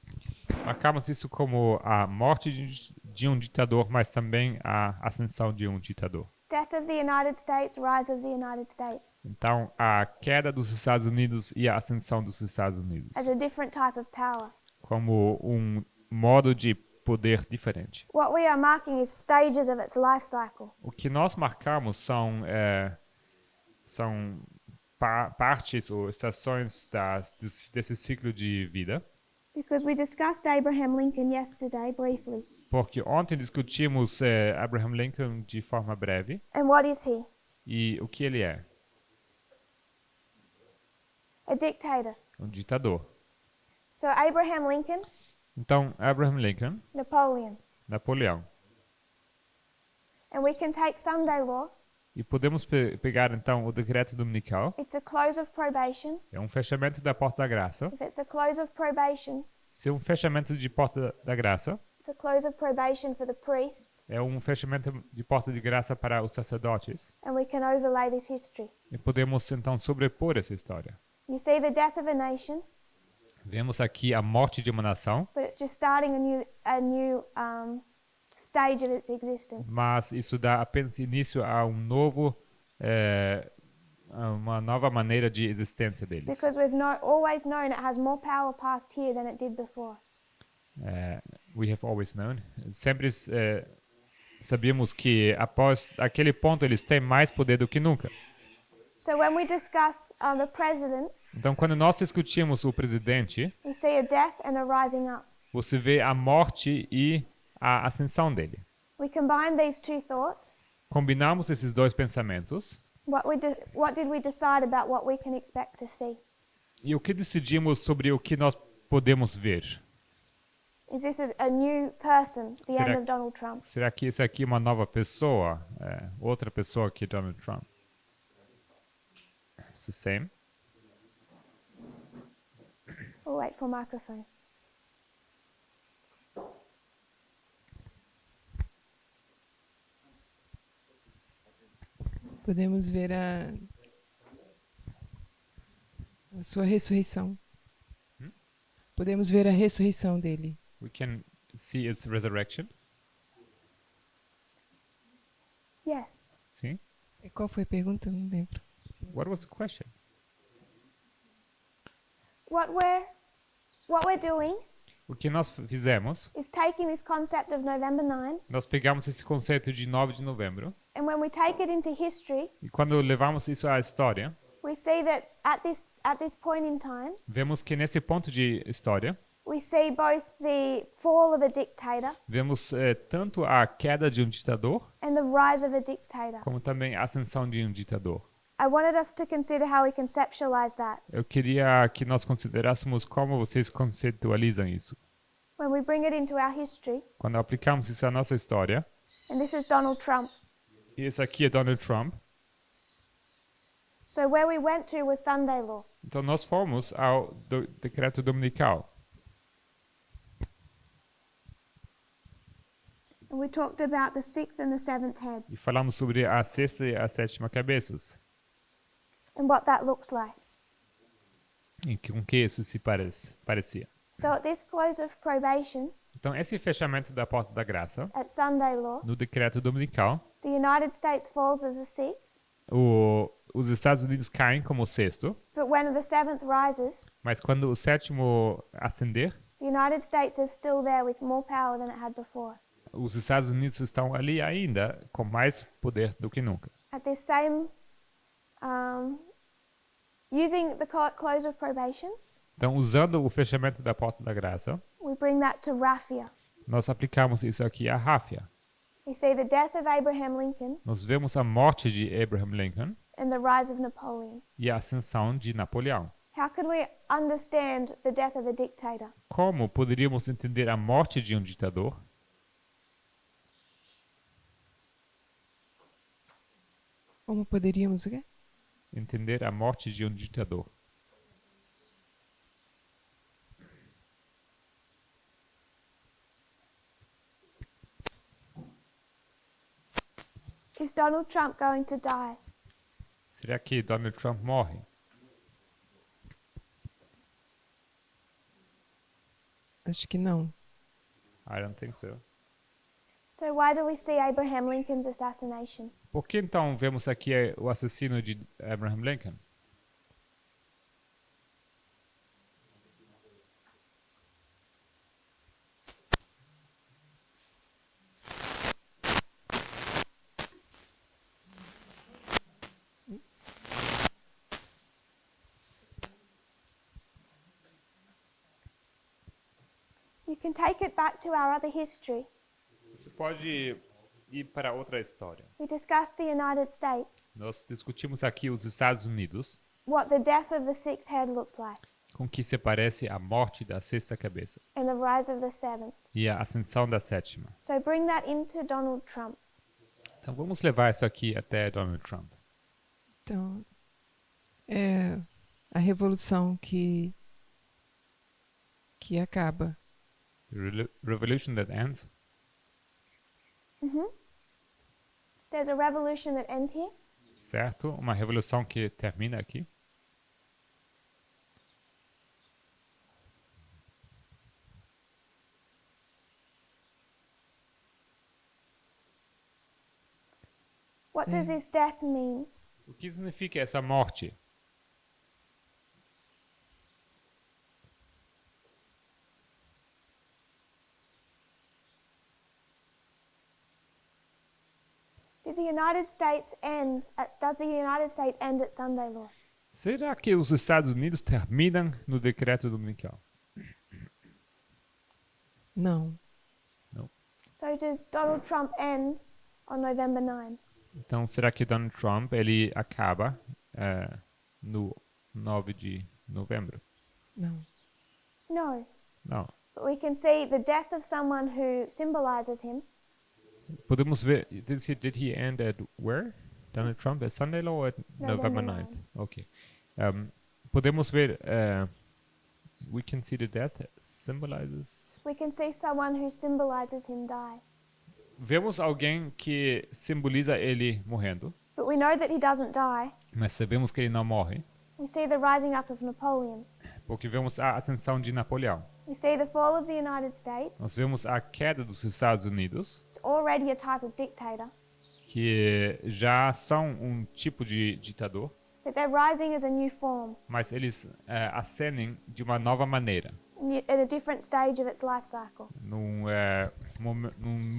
Marcamos isso como a morte de um ditador, mas também a ascensão de um ditador. Death of the United States, rise of the United States. Então, a queda dos Estados Unidos e a ascensão dos Estados Unidos, As a different type of power. como um modo de poder diferente. What we are marking is stages of its life cycle. O que nós marcamos são partes ou estações desse ciclo de vida, Because we discussed Abraham Lincoln yesterday briefly. porque ontem discutimos Abraham Lincoln de forma breve. And what is he? E o que ele é? A dictator. Um ditador. So Abraham Lincoln, Então, Abraham Lincoln, Napoleon. Napoleão. And we can take Sunday law. E podemos pegar, então, o decreto dominical. It's a close of probation. É um fechamento da porta da graça. If it's a close of probation, Se um fechamento de porta da graça it's a close of probation for the priests, é um fechamento de porta de graça para os sacerdotes, and we can overlay this history. e podemos então sobrepor essa história. You see the death of a nation, Vemos aqui a morte de uma nação, but it's just starting a new stage of its existence. mas isso dá apenas início a um novo, a uma nova maneira de existência deles. Because we've always known it has more power past here than it did before. We have always known. Sempre sabíamos que após aquele ponto eles têm mais poder do que nunca. So when we discuss the president, Então, quando nós discutimos o presidente, we see a death and a rising up. você vê a morte e a ascensão dele. We combine these two thoughts. Combinamos esses dois pensamentos What did we decide about what we can expect to see? e o que decidimos sobre o que nós podemos ver? Is this a new person, the Será- end of Donald Trump? Será que isso aqui é uma nova pessoa? Outra pessoa que Donald Trump? It's the same. We'll wait for microphone. Podemos ver a sua ressurreição. Podemos ver a ressurreição dele. We can see its resurrection. Yes. Sim. E qual foi a pergunta? Não lembro. What was the question? What we're doing O que nós fizemos, is taking this concept of November 9, nós pegamos esse conceito de 9 de novembro and when we take it into history, e quando levamos isso à história, we see that at this point in time, vemos que nesse ponto de história, we see both the fall of a dictator vemos tanto a queda de um ditador, and the rise of a dictator. como também a ascensão de um ditador. I wanted us to consider how we conceptualize that. Eu queria que nós considerássemos como vocês conceitualizam isso. When we bring it into our history, Quando aplicamos isso à nossa história, and this is Donald Trump. e esse aqui é Donald Trump, So where we went to was Sunday law. então nós fomos ao decreto dominical. And we talked about the sixth and the seventh E heads falamos sobre a sexta e a sétima cabeças. and what that looked like. E com que isso se parecia. So at this close of probation Então, esse fechamento da porta da graça, at Sunday law, no decreto dominical, the United States falls as a sixth, os Estados Unidos caem como o sexto, but when the seventh rises, mas quando o sétimo ascender, the United States is still there with more power than it had before. os Estados Unidos estão ali ainda com mais poder do que nunca. At this same, using the close of probation, Então, usando o fechamento da porta da graça, we bring that to Raphia. nós aplicamos isso aqui à Ráfia. We see the death of Abraham Lincoln Nós vemos a morte de Abraham Lincoln and the rise of Napoleon. e a ascensão de Napoleão. How can we understand the death of a dictator? Como poderíamos entender a morte de um ditador? Como poderíamos o quê? Entender a morte de um ditador. Is Donald Trump going to die? Será que Donald Trump morre? Acho que não. I don't think so. So why do we see Abraham Lincoln's assassination? Por que então vemos aqui o assassino de Abraham Lincoln? You can take it back to our other history. Você pode ir para outra história. We discussed the United States, Nós discutimos aqui os Estados Unidos, what the death of the sixth head looked like, com que se parece a morte da sexta cabeça and the rise of the seventh. e a ascensão da sétima. So bring that into Donald Trump. Então vamos levar isso aqui até Donald Trump. Então, é a revolução que que acaba. Revolution that ends. There's a revolution that ends here. Certo? Uma revolução que termina aqui. What does this death mean? O que significa essa morte? Does the United States end at Sunday law? Será que os Estados Unidos terminam no decreto dominical? Não. So does Donald Trump end on November 9? Então, será que Donald Trump ele acaba no 9 de novembro? Não. No. Não. But we can see the death of someone who symbolizes him. Podemos ver. Did he end at where? Donald Trump at Sunday law or at November 9th? Okay. Podemos ver. We can see the death symbolizes. We can see someone who symbolizes him die. Vemos alguém que simboliza ele morrendo, But we know that he doesn't die. mas sabemos que ele não morre, We see the rising up of Napoleon. porque vemos a ascensão de Napoleão. We see the fall of the United States. Nós vemos a queda dos Estados Unidos, It's already a type of dictator. que já são um tipo de ditador, But they're rising as a new form, mas eles ascendem de uma nova maneira, at a different stage of its life cycle. num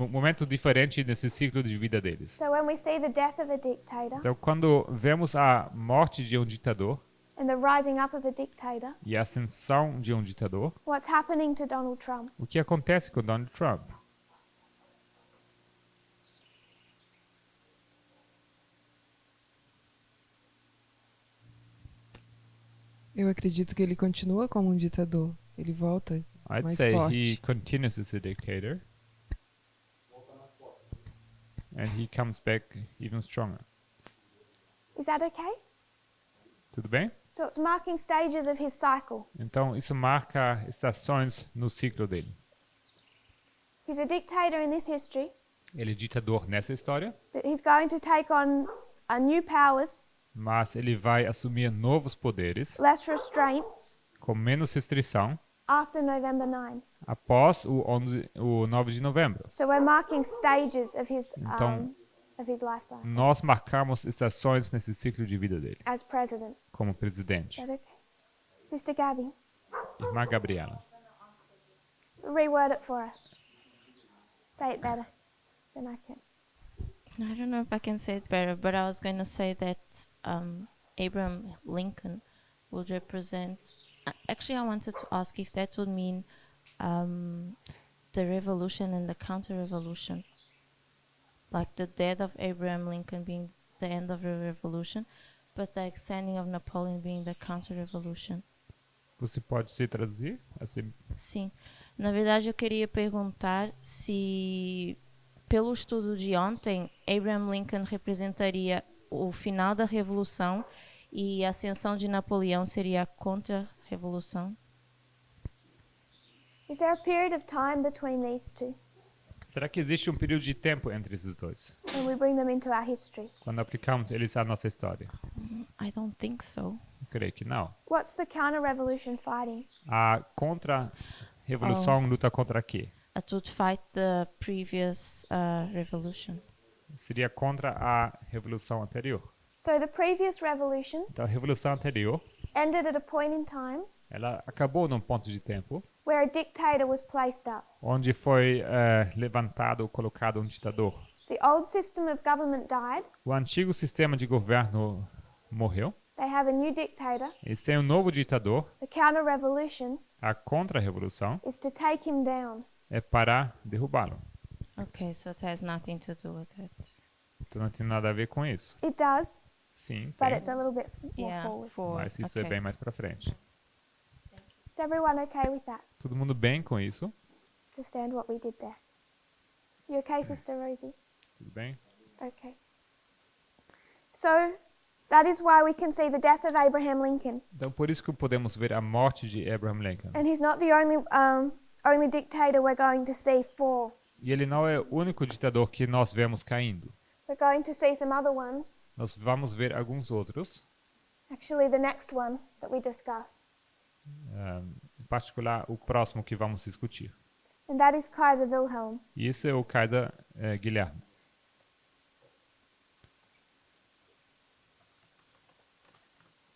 momento diferente nesse ciclo de vida deles. So when we see the death of a dictator Então, quando vemos a morte de um ditador and the rising up of a dictator, e a ascensão de um ditador, what's happening to Donald Trump? o que acontece com Donald Trump? Eu acredito que ele continua como um ditador. Ele volta I'd mais say forte. he continues as a dictator, and he comes back even stronger. Is that okay? Tudo bem? So it's marking stages of his cycle. Então, isso marca estações no ciclo dele. He's a dictator in this history, Ele é ditador nessa história, but he's going to take on new powers, mas ele vai assumir novos poderes, less restraint, com menos restrição, after November 9. após o 9 de novembro. So we're marking stages Então, of his life cycle nós marcamos estações nesse ciclo de vida dele, as president. como presidente. Is that okay? Sister Gabby, Irmã Gabriela. reword it for us. Say it better than I can. I don't know if I can say it better, but I was going to say that Abraham Lincoln would represent. Actually, I wanted to ask if that would mean the revolution and the counter-revolution, like the death of Abraham Lincoln being the end of the revolution, but the extending of Napoleon being the counter-revolution. Você pode se traduzir? Assim, Sim. Na verdade, eu queria perguntar se, pelo estudo de ontem, Abraham Lincoln representaria o final da Revolução e a ascensão de Napoleão seria a contra-revolução. Is there a period of time between these two será que existe um período de tempo entre esses dois, when we bring them into our history? quando aplicamos eles à nossa história? I don't think so. Eu creio que não. What's the counter-revolution fighting? A contra-revolução luta contra quê? It would fight the previous revolution. Seria contra a revolução anterior. So the previous revolution Então, a revolução anterior, ended at a point in time ela acabou num ponto de tempo where a dictator was placed up. onde foi levantado, colocado um ditador. The old system of government died. O antigo sistema de governo morreu. They have a new dictator. Eles têm um novo ditador. The counter-revolution A contra-revolução is to take him down. é para derrubá-lo. Okay, so it has nothing to do with it. Então não tem nada a ver com isso. It does, Sim, but sim. it's a little bit more Yeah, forward. for Mas isso é okay. bem mais pra frente. Is everyone okay with that? Todo mundo bem com isso? Understand what we did there? You okay, Sister Rosie? Tudo bem? Okay. So, That is why we can see the death of Abraham Lincoln. Então, por isso que podemos ver a morte de Abraham Lincoln. And he's not the only dictator we're going to see fall. E ele não é o único ditador que nós vemos caindo. We're going to see some other ones. Nós vamos ver alguns outros, Actually, the next one that we discuss. em particular o próximo que vamos discutir. And that is Kaiser Wilhelm. E esse é o Kaiser Guilherme.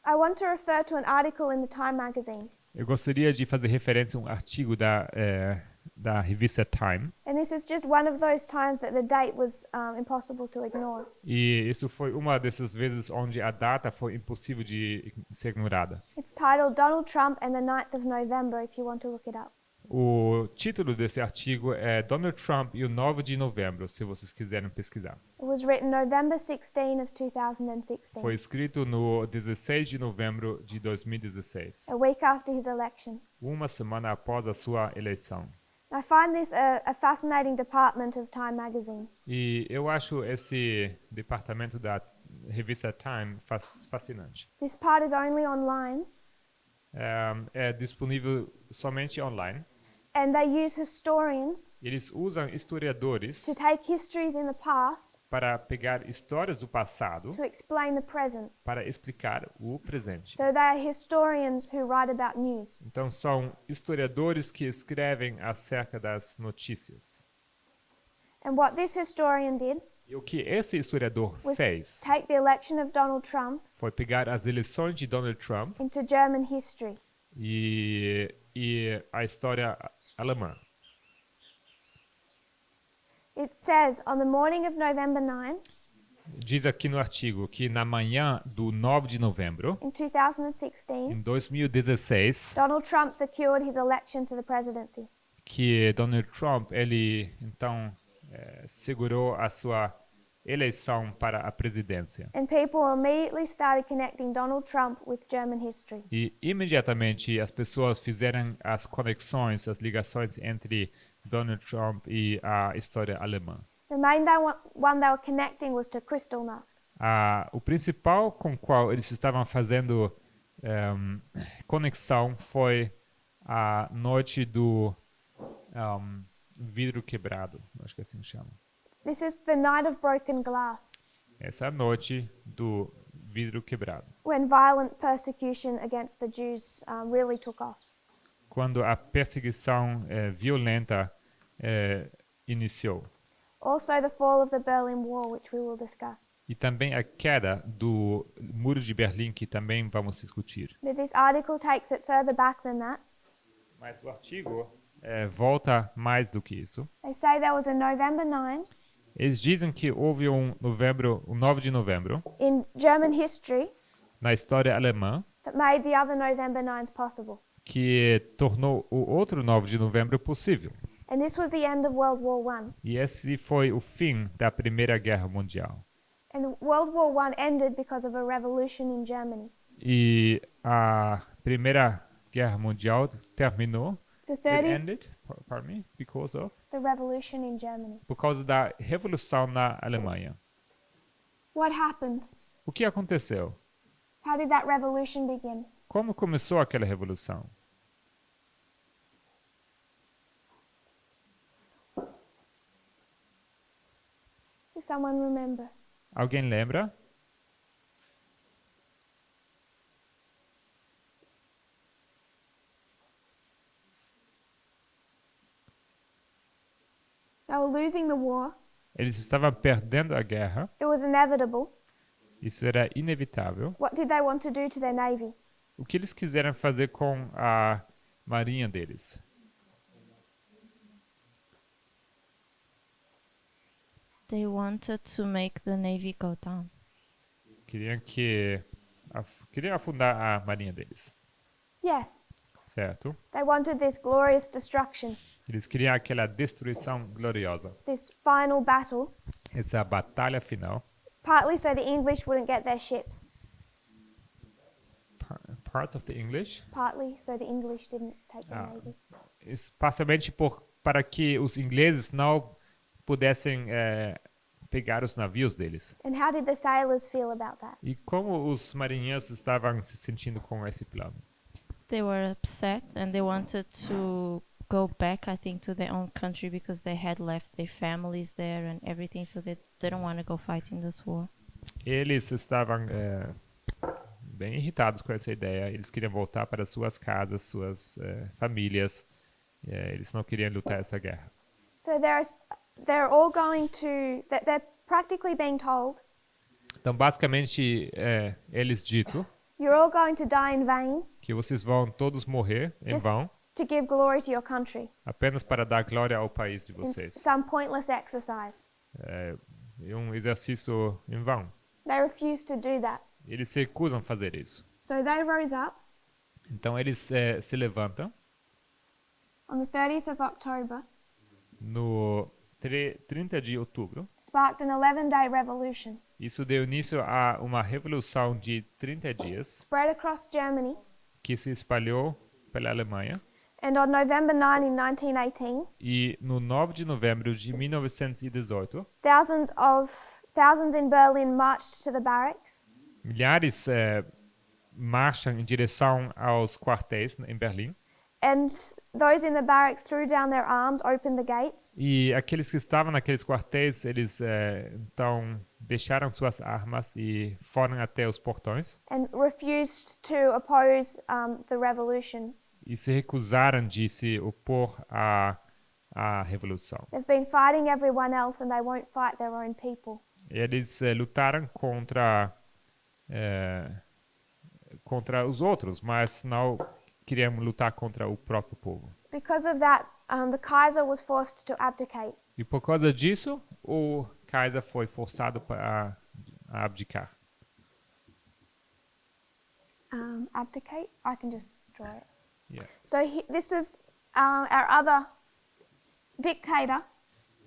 I want to refer to an article in the Time magazine. Eu gostaria de fazer referência a um artigo da revista Time. And this is just one of those times that the date was impossible to ignore. E isso foi uma dessas vezes onde a data foi impossível de ser ignorada. It's titled Donald Trump and the 9th of November, if you want to look it up. O título desse artigo é Donald Trump e o 9 de novembro, se vocês quiserem pesquisar. It was written November 16 of 2016, Foi escrito no 16 de novembro de 2016, a week after his election. uma semana após a sua eleição. I find this a fascinating department of Time magazine. E eu acho esse departamento da revista Time fascinante. This part is only online, É disponível somente online. and they use historians Eles usam historiadores to take histories in the past para pegar histórias do passado to explain the present. para explicar o presente. So they are historians who write about news. Então são historiadores que escrevem acerca das notícias. And what this historian did E o que esse historiador was fez take the election of Donald Trump foi pegar as eleições de Donald Trump into German history. e a história alemã. It says on the morning of November 9, Diz aqui no artigo que na manhã do 9 de novembro, in 2016, em 2016, Donald Trump secured his election to the presidency. que Donald Trump ele então segurou a sua eleição para a presidência. And people immediately started connecting Donald Trump with German history. E imediatamente as pessoas fizeram as conexões, as ligações entre Donald Trump e a história alemã. The main one they were connecting was to Kristallnacht. O principal com o qual eles estavam fazendo conexão foi a noite do vidro quebrado, acho que assim chama. This is the night of broken glass, Essa é a noite do vidro quebrado, when violent persecution against the Jews really took off. quando a perseguição violenta iniciou. Also the fall of the Berlin Wall, which we will discuss. E também a queda do Muro de Berlim, que também vamos discutir. But this article takes it further back than that. Mas o artigo volta mais do que isso. They say there was a November 9 Eles dizem que houve um 9 de novembro, in German history na história alemã, that made the other November 9s possible. que tornou o outro 9 de novembro possível. And this was the end of World War I. E esse foi o fim da Primeira Guerra Mundial. And World War I ended because of a revolution in Germany. E a Primeira Guerra Mundial terminou. The It 30 ended, pardon me, because of? the revolution in Germany. Por causa da Revolução na Alemanha. What happened? O que aconteceu? How did that revolution begin? Como começou aquela revolução? Does someone remember? Alguém lembra? They were losing the war. Eles estavam perdendo a guerra. It was inevitable. Isso era inevitável. What did they want to do to their navy? O que eles quiseram fazer com a marinha deles? They wanted to make the navy go down. Queriam afundar a marinha deles, Yes, certo? they wanted this glorious destruction, Eles queriam aquela destruição gloriosa, this final battle, essa batalha final. partly so the English wouldn't get their ships, Parts of the English, partly so the English didn't take the navy. parcialmente para que os ingleses não pudessem pegar os navios deles. And how did the sailors feel about that? E como os marinheiros estavam se sentindo com esse plano? They were upset and they wanted to go back, I think, to their own country because they had left their families there and everything, so they didn't want to go fight in this war. Eles estavam bem irritados com essa ideia. Eles queriam voltar para suas casas, suas famílias. Eles não queriam lutar essa guerra. So they're all going to, they're practically being told, Então, basicamente, eles dito you're all going to die in vain que vocês vão todos morrer em Just- vão, to give glory to your country apenas para dar glória ao país de in vocês. some pointless exercise. É um exercício em vão. They refused to do that. Eles se recusam a fazer isso. So they rose up Então, eles se levantam on the 30th of October, no 30 de outubro. sparked an 11-day revolution, Isso deu início a uma revolução de 30 dias spread across Germany, que se espalhou pela Alemanha. and on November 9 in 1918, E no 9 de novembro de 1918, thousands in Berlin marched to the barracks, milhares marcham em direção aos quartéis em Berlim. and those in the barracks threw down their arms, opened the gates, E aqueles que estavam naqueles quartéis, eles então deixaram suas armas e foram até os portões and refused to oppose the revolution. e se recusaram de se opor à revolução. They've been fighting everyone else and they won't fight their own people. Eles lutaram contra os outros, mas não queriam lutar contra o próprio povo. Because of that, the Kaiser was forced to abdicate. E por causa disso, o Kaiser foi forçado a abdicar. Abdicate? I can just draw it. Yeah. So this is our other dictator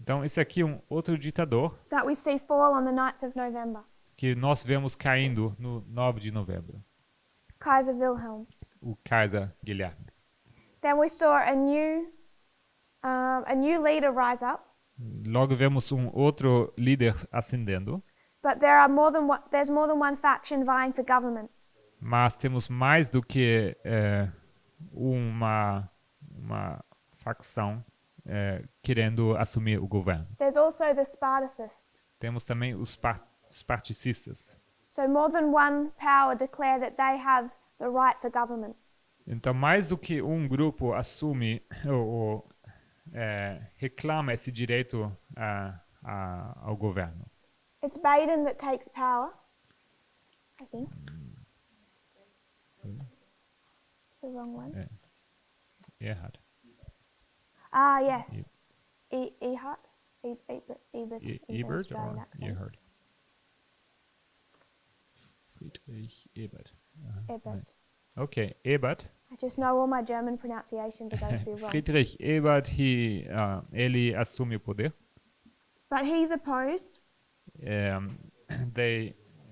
Então, esse aqui é um outro ditador that we see fall on the 9th of November, que nós vemos caindo no 9 de novembro, Kaiser Wilhelm. o Kaiser Guilherme. Then we saw a new leader rise up, Logo vemos um outro líder ascendendo, but there's more than one faction vying for government. mas temos mais do que uma facção querendo assumir o governo. There's also the Spartacists. Temos também os particistas. So more than one power declare that they have the right for government. Então, mais do que um grupo assume ou reclama esse direito ao governo. It's Baden that takes power, I think. It's the wrong one. Errado. Ah, yes. Yep. Ehart? Ebert Australian or accent. Erhard? Friedrich Ebert. Ebert. Okay, Ebert. I just know all my German pronunciations are going to be wrong. Friedrich Ebert, ele assume o poder. But he's opposed.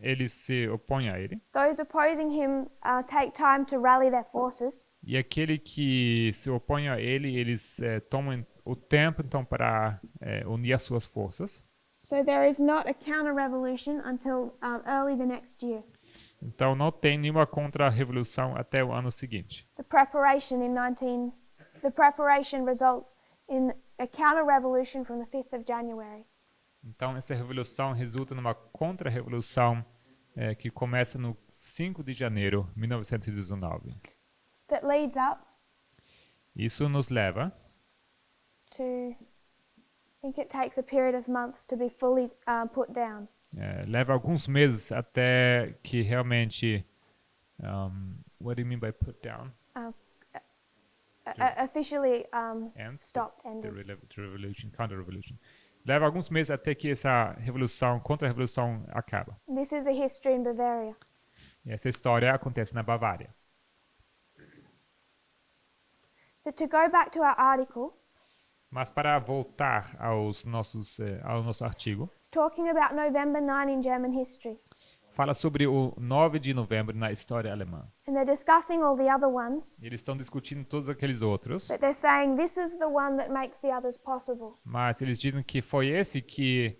Eles se opõem a ele. Those opposing him take time to rally their forces. E aquele que se opõe a ele, eles tomam o tempo então para unir as suas forças. So there is not a counter-revolution until early the next year. Então não tem nenhuma contra-revolução até o ano seguinte. The preparation results in a counter-revolution from the 5th of January. Então essa revolução resulta numa contra-revolução que começa no 5 de janeiro de 1919. That leads up Isso nos leva to, I think it takes a period of months to be fully put down. leva alguns meses até que realmente what do you mean by put down? Officially Ends stopped, the ended. revolution, counter-revolution. Leva alguns meses até que essa revolução, contra-revolução acaba. This is a history in Bavaria. E essa história acontece na Bavária. But to go back to our article, Mas para voltar ao nosso artigo, it's talking about November 9 in German history. fala sobre o 9 de novembro na história alemã. And they're discussing all the other ones, Eles estão discutindo todos aqueles outros, but they're saying this is the one that makes the others possible. mas eles dizem que foi esse que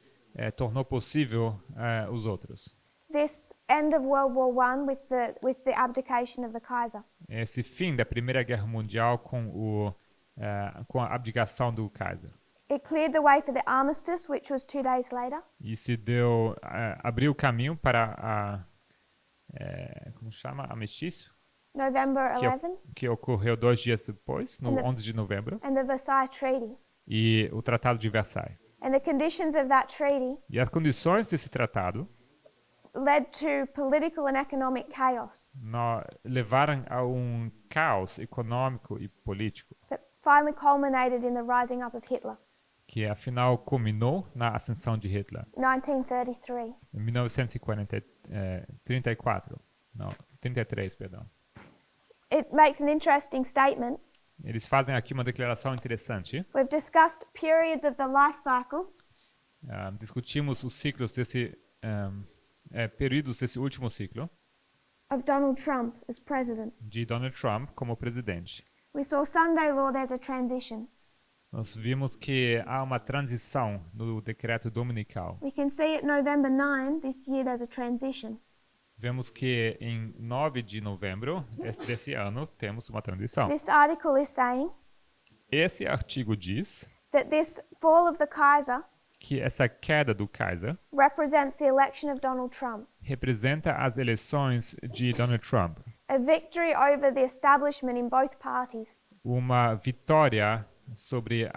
tornou possível os outros. This end of World War I with the abdication of the Kaiser. Esse fim da Primeira Guerra Mundial com a abdicação do Kaiser. It cleared the way for the armistice, which was 2 days later. E se abriu o caminho para como chama? Armistício? November 11, Que ocorreu 2 dias depois, no 11 de novembro. and the Versailles Treaty. E o Tratado de Versailles. And the conditions of that treaty E as condições desse tratado led to political and economic chaos levaram a caos econômico e político, that finally culminated in the rising up of Hitler, que afinal culminou na ascensão de Hitler 1933. em 1934. Não, 33, perdão. It makes an interesting statement. Eles fazem aqui uma declaração interessante. We've discussed periods of the life cycle Discutimos os ciclos períodos desse último ciclo of Donald Trump as president. de Donald Trump como presidente. We saw Sunday law, there's a transition. Nós vimos que há uma transição no decreto dominical. We can see at November 9 this year there's a transition. Vemos que em 9 de novembro desse ano temos uma transição. This article is saying Esse artigo diz that this fall of the Kaiser que essa queda do Kaiser represents the election of Donald Trump, representa as eleições de Donald Trump, a victory over the establishment in both parties. uma vitória sobre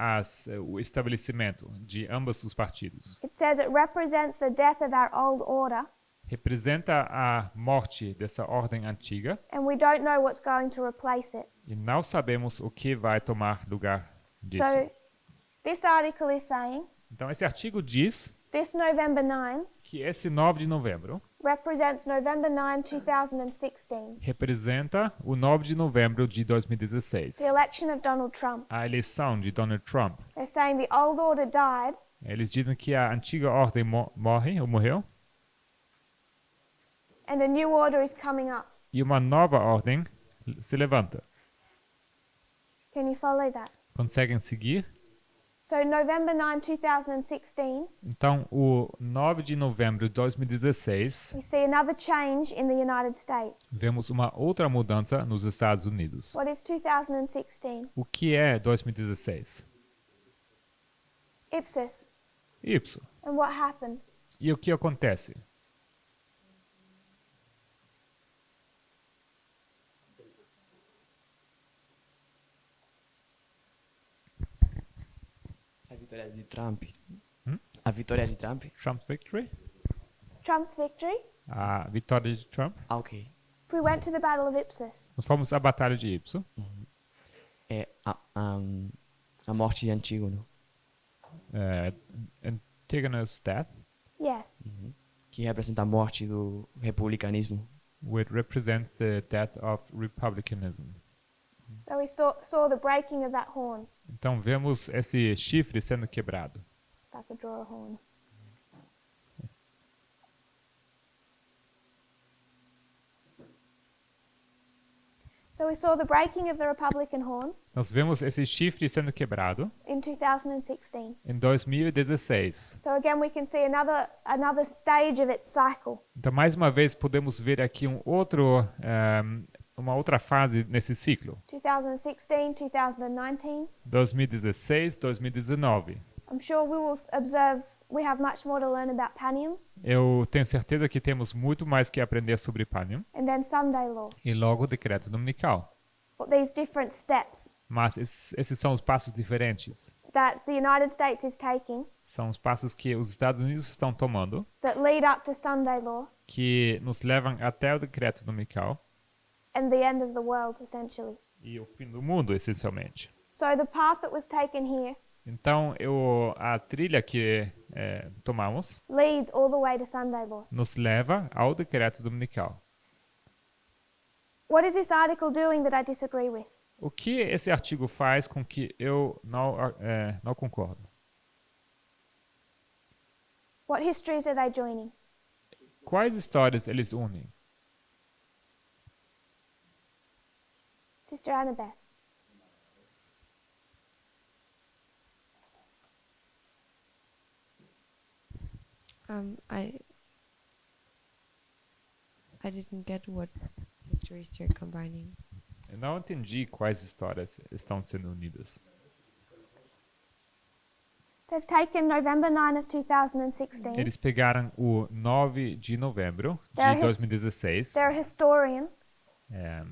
o estabelecimento de ambos os partidos. It says it represents the death of our old order, Representa a morte dessa ordem antiga and we don't know what's going to replace it. e não sabemos o que vai tomar lugar disso. So this article is saying Então esse artigo diz this November 9 que esse 9 de novembro represents November 9, 2016, representa o 9 de novembro de 2016, the election of Donald Trump. a eleição de Donald Trump. They're saying the old order died Eles dizem que a antiga ordem morreu and a new order is coming up. e uma nova ordem se levanta. Can you follow that? Conseguem seguir? So November 9, 2016, Então, o 9 de novembro de 2016, we see another change in the United States. vemos uma outra mudança nos Estados Unidos. What is 2016? O que é 2016? Ipsos. Ipso. And what happened? E o que acontece? A vitória de Trump. Hum? A vitória de Trump? Trump's victory? Trump's victory? A vitória de Trump? Ah, ok. We went to the Battle of Ipsos. Nós fomos à Batalha de Ipso. É a morte de Antígono, Antigonus' death, Yes. que representa a morte do republicanismo. which represents the death of republicanism. So we saw the breaking of that horn. Então vemos esse chifre sendo quebrado. If I could draw a horn. So we saw the breaking of the Republican horn Nós vemos esse chifre sendo quebrado in 2016. em 2016. So again, we can see another stage of its cycle. Então, mais uma vez, podemos ver aqui uma outra fase nesse ciclo. 2016, 2019. 2016, 2019. I'm sure we will observe we have much more to learn about Panium, Eu tenho certeza que temos muito mais que aprender sobre Panium and then Sunday law. e logo o decreto dominical. But these different steps Mas esses são os passos diferentes. that the United States is taking São os passos que os Estados Unidos estão tomando that lead up to Sunday law que nos levam até o decreto dominical and the end of the world, essentially. e o fim do mundo, essencialmente. So the path that was taken here Então, a trilha que tomamos leads all the way to Sunday law. nos leva ao decreto dominical. What is this article doing that I disagree with? O que esse artigo faz com que eu não concordo? What histories are they joining? Quais histórias eles unem? Sister Annabeth. I didn't get what histories they're combining. Eu não entendi quais histórias estão sendo unidas. They've taken November 9 of 2016. Eles pegaram o 9 de novembro They're de his- 2016, They're a historian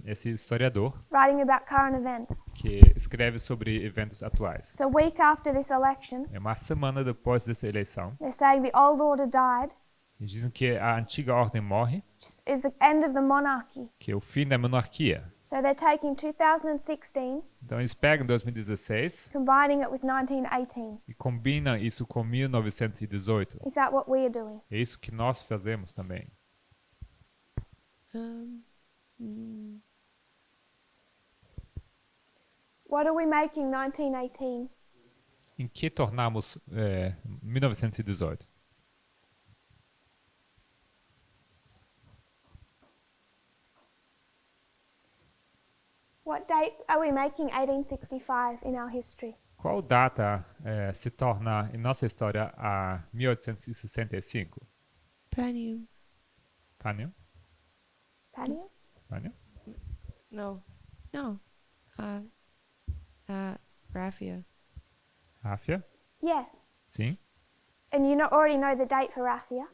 esse historiador writing about current events. que escreve sobre eventos atuais. It's a week after this election. É uma semana depois dessa eleição. They're saying the old order died, Eles dizem que a antiga ordem morre, which is the end of the monarchy. que é o fim da monarquia. So they're taking 2016, Então eles pegam 2016 combining it with 1918. e combinam isso com 1918. Is that what we are doing? É isso que nós fazemos também. What are we making 1918? Em que tornamos 1918? What date are we making 1865 in our history? Qual data se torna em nossa história a 1865? Panium. Pânio? Pania? Pânio? No. No. Raffia. Ráfia? Yes. Sim. And you already know the date for Raffia.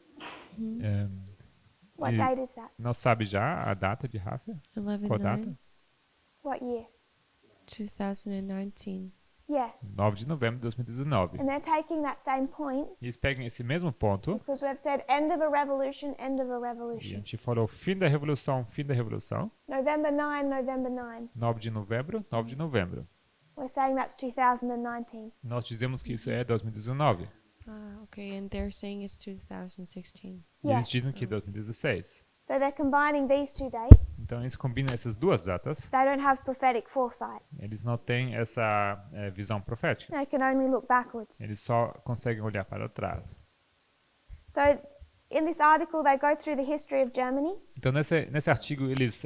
What E date is that? não sabe já a data de Ráfia? Qual data? 11/9, What year? 2019. Yes. 9 de novembro de 2019. And they're taking that same point E eles pegam esse mesmo ponto because we've said end of a revolution, end of a e a revolution. gente falou fim da revolução, fim da revolução. November 9, November 9. 9 de novembro, 9 de novembro. We're saying that's 2019. Nós dizemos que isso é 2019. Okay, and they're saying it's 2016. E eles Yes. dizem que é 2016. So they're combining these two dates. Então eles combinam essas duas datas. They don't have prophetic foresight. Eles não têm essa visão profética. They can only look backwards. Eles só conseguem olhar para trás. So in this article, they go through the history of Germany, Então nesse artigo eles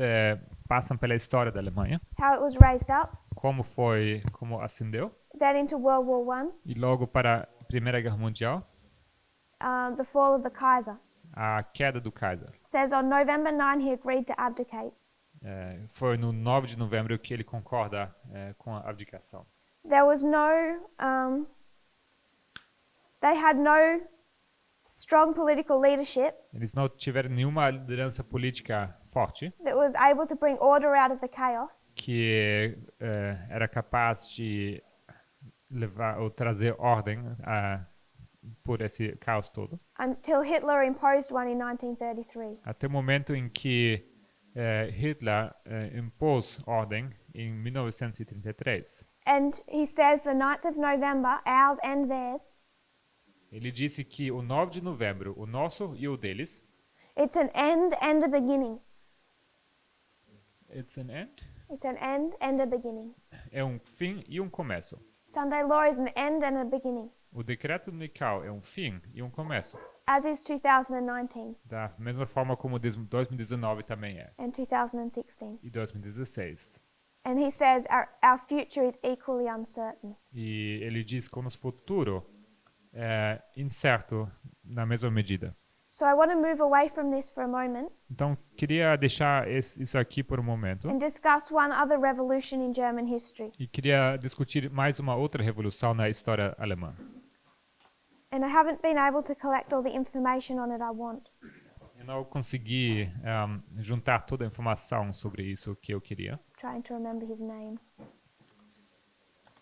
passam pela história da Alemanha, how it was raised up, como ascendeu, then into World War I, e logo para a Primeira Guerra Mundial, the fall of the Kaiser. a queda do Kaiser. It says on November 9 he agreed to abdicate. Foi no 9 de novembro que ele concorda com a abdicação. There was they had no strong political leadership Eles não tiveram nenhuma liderança política forte that was able to bring order out of the chaos. que era capaz de levar ou trazer ordem por esse caos todo. Until Hitler imposed one in 1933. Até o momento em que Hitler impôs ordem em 1933. And he says the 9th of November, ours and theirs, Ele disse que o 9 de novembro, o nosso e o deles, it's an end and a beginning. it's an end, It's an end and a beginning. é um fim e um começo. Sunday law is an end and a beginning, O decreto dominical é um fim e um começo. as is 2019 Da mesma forma como 2019 também é. and 2016. E 2016. And he says our future is equally uncertain. E ele diz que o nosso futuro é incerto na mesma medida. So I want to move away from this for a moment Então, queria deixar isso aqui por um momento and discuss one other revolution in German history. e queria discutir mais uma outra revolução na história alemã. And I haven't been able to collect all the information on it I want. Eu não consegui juntar toda a informação sobre isso que eu queria. Trying to remember his name.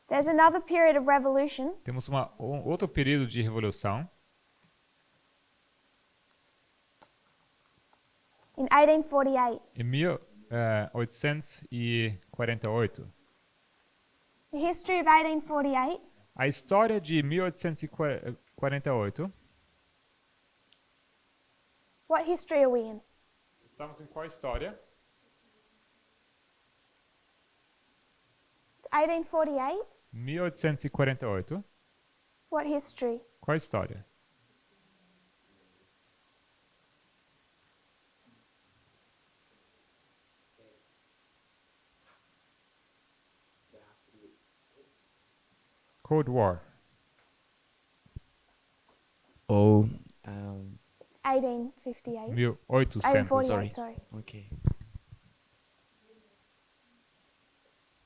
There's another period of revolution Temos outro período de revolução in 1848. em 1848. The history of 1848 A história de 1848. What history are we in? Estamos em qual história? 1848? 1848. What history? Qual história? Cold War. Oh, 1858. 1800. 1848, sorry. Okay.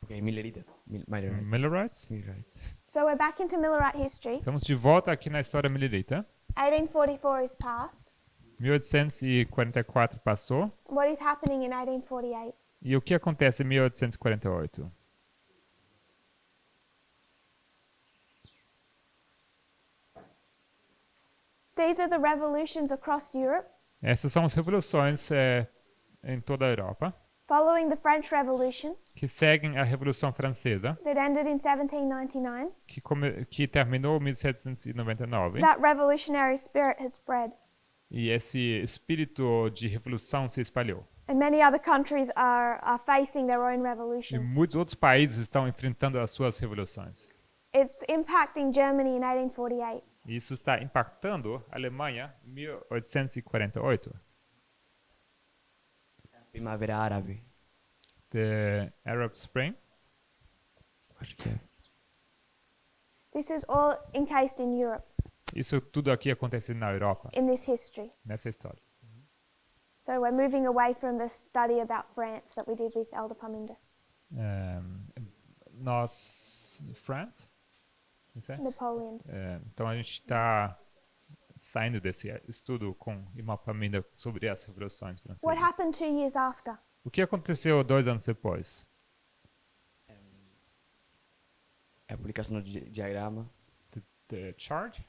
Okay, Millerites. Millerites? Millerites. So we're back into Millerite history. Estamos de volta aqui na história millerita. 1844 is past. 1844 passou. What is happening in 1848? E o que acontece em 1848? These are the revolutions across Europe, Essas são as revoluções em toda a Europa, following the French Revolution que seguem a Revolução Francesa, that ended in 1799. que terminou em 1799. That revolutionary spirit has spread, E esse espírito de revolução se espalhou. and many other countries are facing their own E revolutions. muitos outros países estão enfrentando as suas revoluções. It's impacting Germany in 1848. E isso está impactando a Alemanha em 1848. Primavera Árabe. The Arab Spring. Acho que é. This is all encased in Europe, Isso tudo aqui acontece na Europa, in this history. nessa história. So we're moving away from the study about France that we did with Elder Parminder. France? Isso é? Napoleon. Então a gente está saindo desse estudo com Irmã Paminda sobre as revoluções What francesas. happened 2 years after? O que aconteceu 2 anos depois? A publicação do diagrama. The chart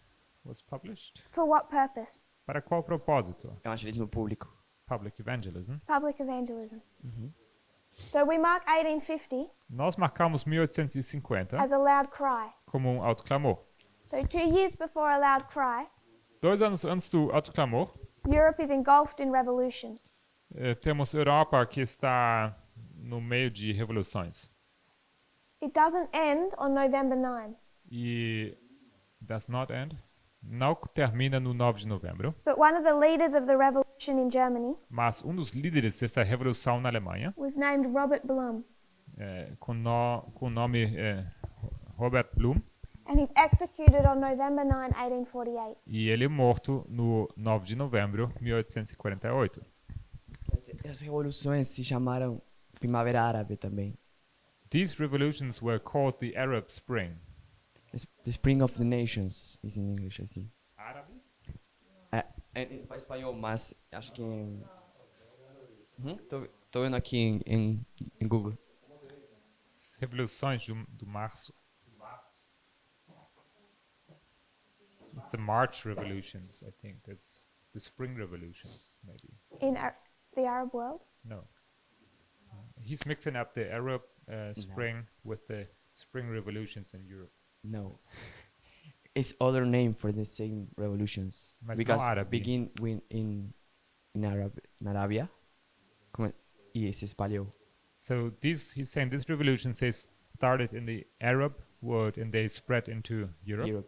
was published. For what purpose? Para qual propósito? Evangelismo público. Public evangelism. Public evangelism. So we mark 1850 Nós marcamos 1850 as a loud cry. como um autoclamor. So 2 years before a loud cry, 2 anos antes do autoclamor, Europe is engulfed in revolution. temos Europa que está no meio de revoluções. It doesn't end on November 9, E does not end. Não termina no 9 de novembro, but one of the leaders of the revolution in Germany mas um dos líderes dessa revolução na Alemanha, was named Robert Blum, com o nome Robert Blum, and he's executed on November 9, 1848. e ele é morto no 9 de novembro de 1848. As revoluções se chamaram Primavera Árabe também. These revolutions were called the Arab Spring. The Spring of the Nations is in English, I think. Árabe? Em espanhol, mas acho que tô vendo aqui em Google. Revoluções do março. It's the March revolutions, I think. That's the spring revolutions, maybe. In the Arab world? No. He's mixing up the Arab spring with the spring revolutions in Europe. No. It's other name for the same revolutions. Mas Because não árabe. begin in Arabia e se espalhou. So he's saying this revolution started in the Arab world and they spread into Europe.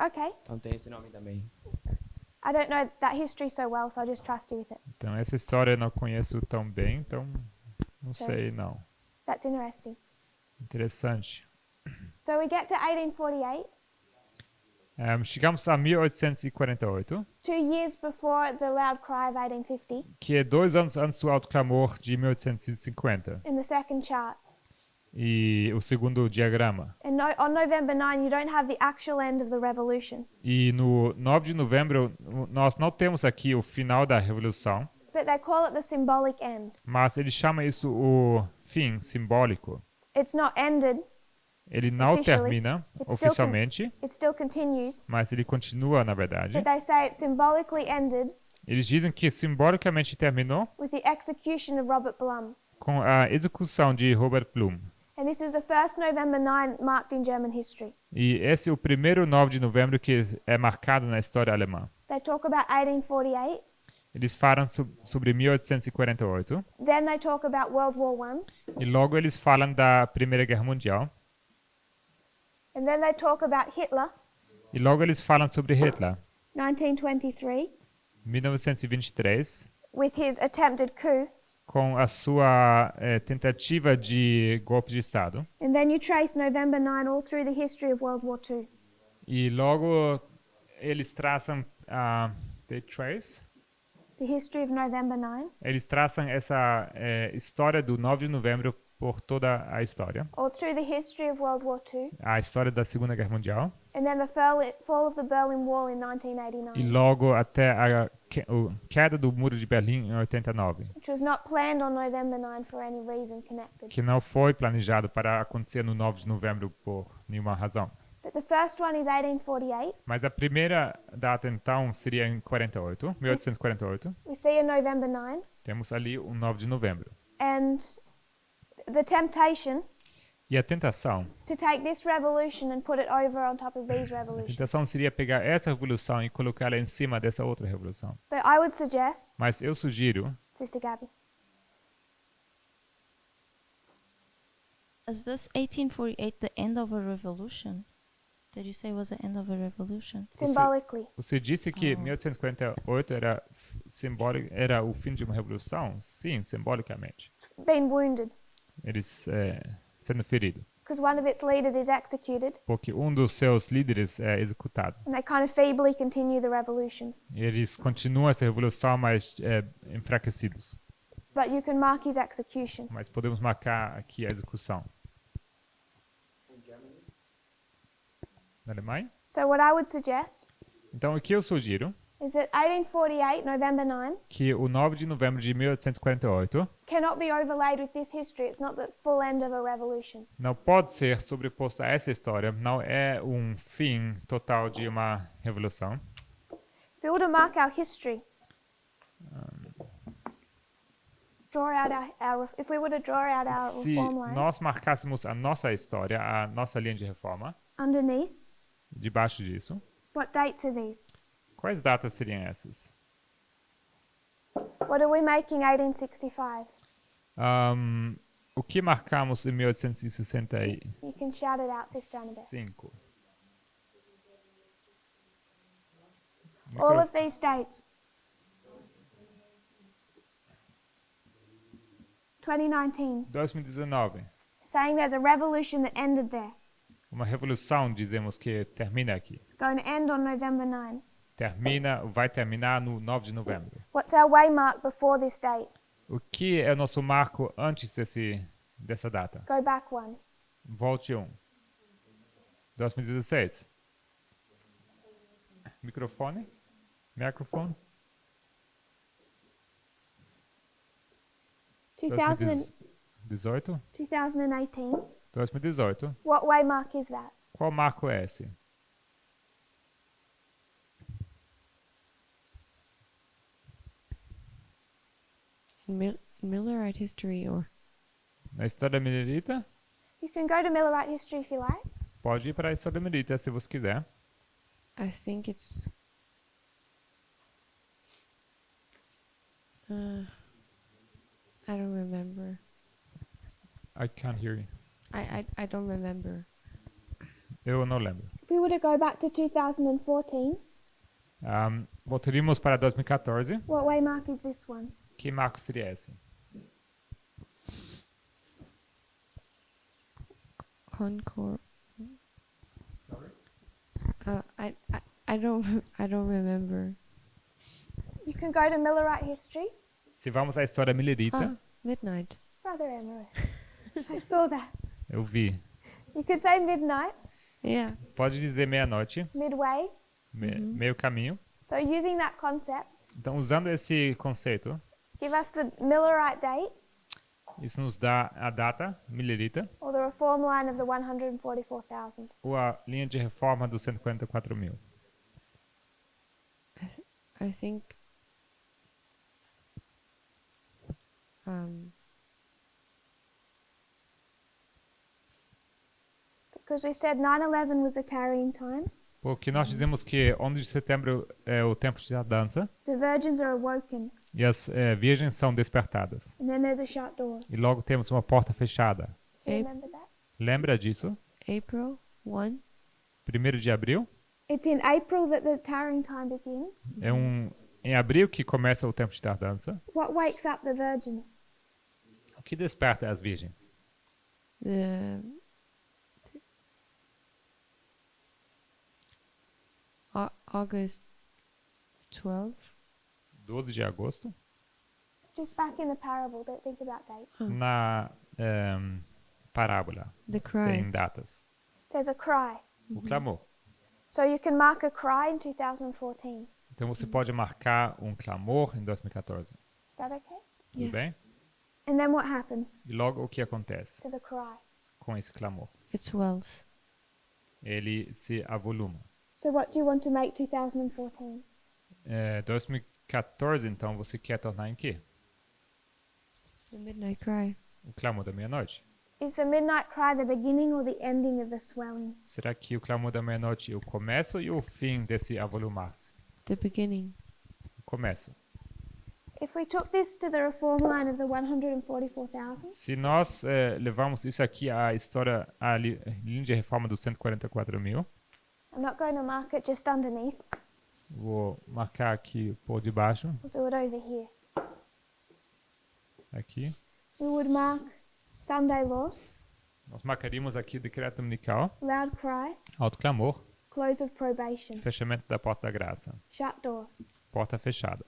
Okay. Então tem esse nome também. I don't know that history so well, so I just trust you with it. Então essa história eu não conheço tão bem, então não Sim. sei não. That's interesting. Interessante. So we get to 1848, Chegamos a 1848, 2 years before the loud cry of 1850, que é 2 anos antes do autoclamor de 1850. in the second chart. E o segundo diagrama. And on November 9, you don't have the actual end of the revolution, E no 9 de novembro, nós não temos aqui o final da revolução, but they call it the symbolic end. mas ele chama isso o fim simbólico. It's not ended, Ele não Officially, termina it's still oficialmente, it still continues, mas ele continua, na verdade. but they say it symbolically ended Eles dizem que simbolicamente terminou with the execution of Robert Blum. com a execução de Robert Blum. And this is the first November 9 marked in German history. E esse é o primeiro 9 de novembro que é marcado na história alemã. They talk about 1848, Eles falam sobre 1848 then they talk about World War I, e logo eles falam da Primeira Guerra Mundial and then they talk about Hitler, e logo eles falam sobre Hitler, 1923, 1923, with his attempted coup. com a sua tentativa de golpe de Estado. And then you trace November 9 all through the history of World War II. E logo eles traçam they trace the history of November 9, Eles traçam essa história do 9 de novembro por toda a história. all through the history of World War II, A história da Segunda Guerra Mundial. and then the fall of the Berlin Wall in E 1989, logo até a queda do Muro de Berlim em 89. which was not planned on November 9 for any reason connected. Que não foi planejado para acontecer no 9 de novembro por nenhuma razão. But the first one is 1848. Mas a primeira data então seria em 48, 1848. We see a November 9, Temos ali o 9 de novembro. and the temptation E a tentação? to take this revolution and put it over on top of these A revolutions. tentação seria pegar essa revolução e colocá-la em cima dessa outra revolução. But I would suggest, Mas eu sugiro, Sister Gabby, Is this 1848 the end of a revolution? Did you say it was the end of a revolution? symbolically, você disse que 1848 era o fim de uma revolução? Sim, simbolicamente. been wounded Eles sendo feridos. because one of its leaders is executed, Porque um dos seus líderes é executado. and they kind of feebly continue the revolution. E eles continuam essa revolução, mas enfraquecidos. But you can mark his execution. Mas podemos marcar aqui a execução. Na Alemanha? So what I would suggest Então, o que eu sugiro is that 1848, November 9, que o 9 de novembro de 1848 cannot be overlaid with this history. It's not the full end of a revolution. não pode ser sobreposto a essa história, não é um fim total de uma revolução. If we were to mark our history, if we were to draw out our Se reform line, nós marcássemos a nossa história, a nossa linha de reforma, underneath, debaixo disso, what dates are these? quais datas seriam essas? What are we making 1865? O que marcamos em 1865? You can shout it out, Sister Annabelle. All of these dates. 2019, 2019. saying there's a revolution that ended there. Uma revolução, dizemos que termina aqui. It's going to end on November 9. Vai terminar no 9 de novembro. What's our waymark before this date? O que é o nosso marco antes dessa data? Go back one. Volte 2016. Microfone? Microfone? 2018. 2018. What waymark is that? Qual marco é esse? In Millerite history, or Na história milerita? You can go to Millerite history if you like. Pode ir para a história milerita se você quiser. I think it's I don't remember. I can't hear you. I don't remember. Eu não lembro. If we were to go back to 2014, Voltaríamos para 2014. what waymark is this one? Que marco seria esse? Concord. I don't remember. You can go to Millerite history. Se vamos à história milerita, Ah, midnight. Brother Emerald. I saw that. eu vi. You could say midnight, Yeah. Pode dizer meia-noite, midway. meio caminho. So using that concept, Então, usando esse conceito, give us the Millerite date isso nos dá a data milerita or the reform line of the 144,000. ou a linha de reforma dos 144 mil. I think Because we said 9/11 was the tarrying time. Porque nós dizemos que 11 de setembro é o tempo da dança The virgins are awoken, e as virgens são despertadas. and then there's a shut door. E logo temos uma porta fechada. Do you April. remember that? Lembra disso? April 1. 1º de abril. It's in April that the tarrying time begins. É em abril que começa o tempo de tardança. What wakes up the virgins? O que desperta as virgens? The August 12. 12 de agosto. Just back in the parable, don't think about dates. Na parábola, The sem cry. datas. There's a cry. O clamor. So you can mark a cry in 2014. Então você pode marcar um clamor em 2014. Is that okay? Tudo Yes. bem? And then what happens E logo o que acontece to the cry? com esse clamor? It swells. Ele se avoluma. So what do you want to make 2014? 2014, então, você quer tornar em quê? The midnight cry. O clamor da meia-noite. Is the midnight cry the beginning or the ending of the swelling? Será que o clamor da meia-noite é o começo e o fim desse avolumar-se? The beginning. O começo. If we took this to the reform line of the 144,000, Se nós levamos isso aqui à história, à linha de reforma dos 144 mil, I'm not going to mark it just underneath. vou marcar aqui por debaixo, We'll do it over here. aqui. We would mark Sunday law, Nós marcaríamos aqui o decreto dominical, loud cry, alto clamor, close of probation, fechamento da porta da graça, shut door. porta fechada.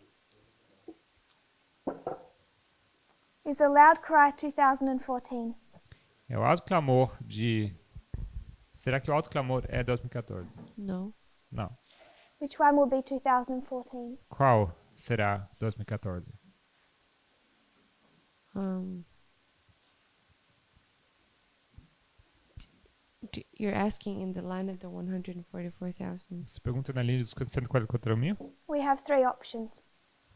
Is the loud cry 2014? É o alto clamor de... Será que o alto clamor é 2014? No. Não. Which one will be 2014? Qual será 2014? You're asking in the line of the 144,000. Você pergunta na linha dos 144 mil? We have three options.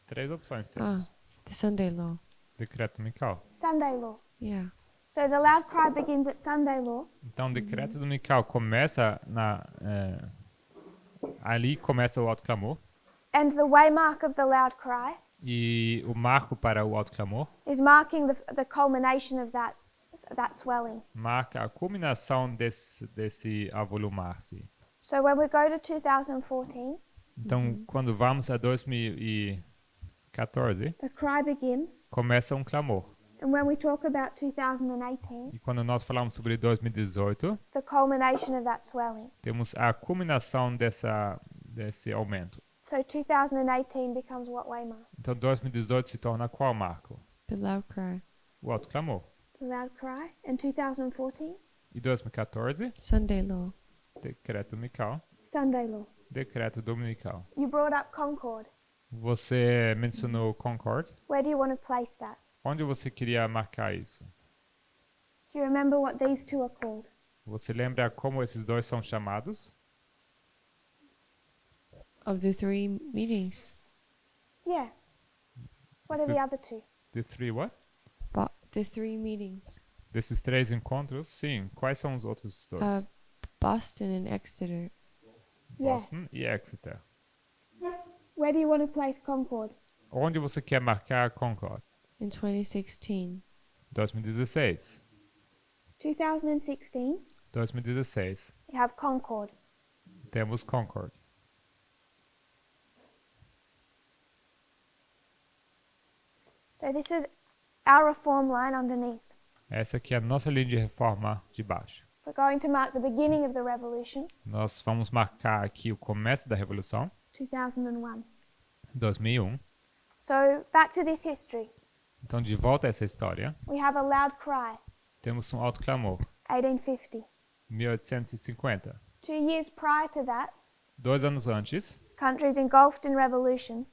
3 opções temos. The Sunday law. Decreto dominical. Sunday law. Yeah. So the loud cry begins at Sunday law, Então, o decreto dominical começa ali começa o alto clamor. and the waymark of the loud cry E o marco para o alto clamor is marking the culmination of that swelling. marca a culminação desse avolumar-se. So when we go to 2014, Então, quando vamos a 2014, the cry begins, começa um clamor. and when we talk about 2018, E quando nós falamos sobre 2018, it's the culmination of that swelling. temos a culminação desse aumento. So 2018 becomes what waymark? Então, 2018 se torna qual marco? The loud cry. O alto clamor. The loud cry. And 2014, E 2014, Sunday law. decreto dominical. Sunday law. Decreto dominical. You brought up Concord. Você mencionou Concord. Where do you want to place that? Onde você queria marcar isso? Do you remember what these two are called? Você lembra como esses dois são chamados? Of the 3 meetings. Yeah. What are the other two? The three what? The 3 meetings. Desses 3 encontros? Sim. Quais são os outros dois? Boston and Exeter. Boston e Exeter. Where do you want to place Concord? Onde você quer marcar Concord? In 2016. 2016. 2016, 2016. you have Concord. Temos Concord. So this is our reform line underneath. Essa aqui é a nossa linha de reforma de baixo. We're going to mark the beginning of the revolution, Nós vamos marcar aqui o começo da Revolução, 2001. 2001. So back to this history. Então, de volta a essa história, We have a loud cry, temos um alto clamor, 1850. 1850. 2 years prior to that, 2 anos antes, countries engulfed in revolution,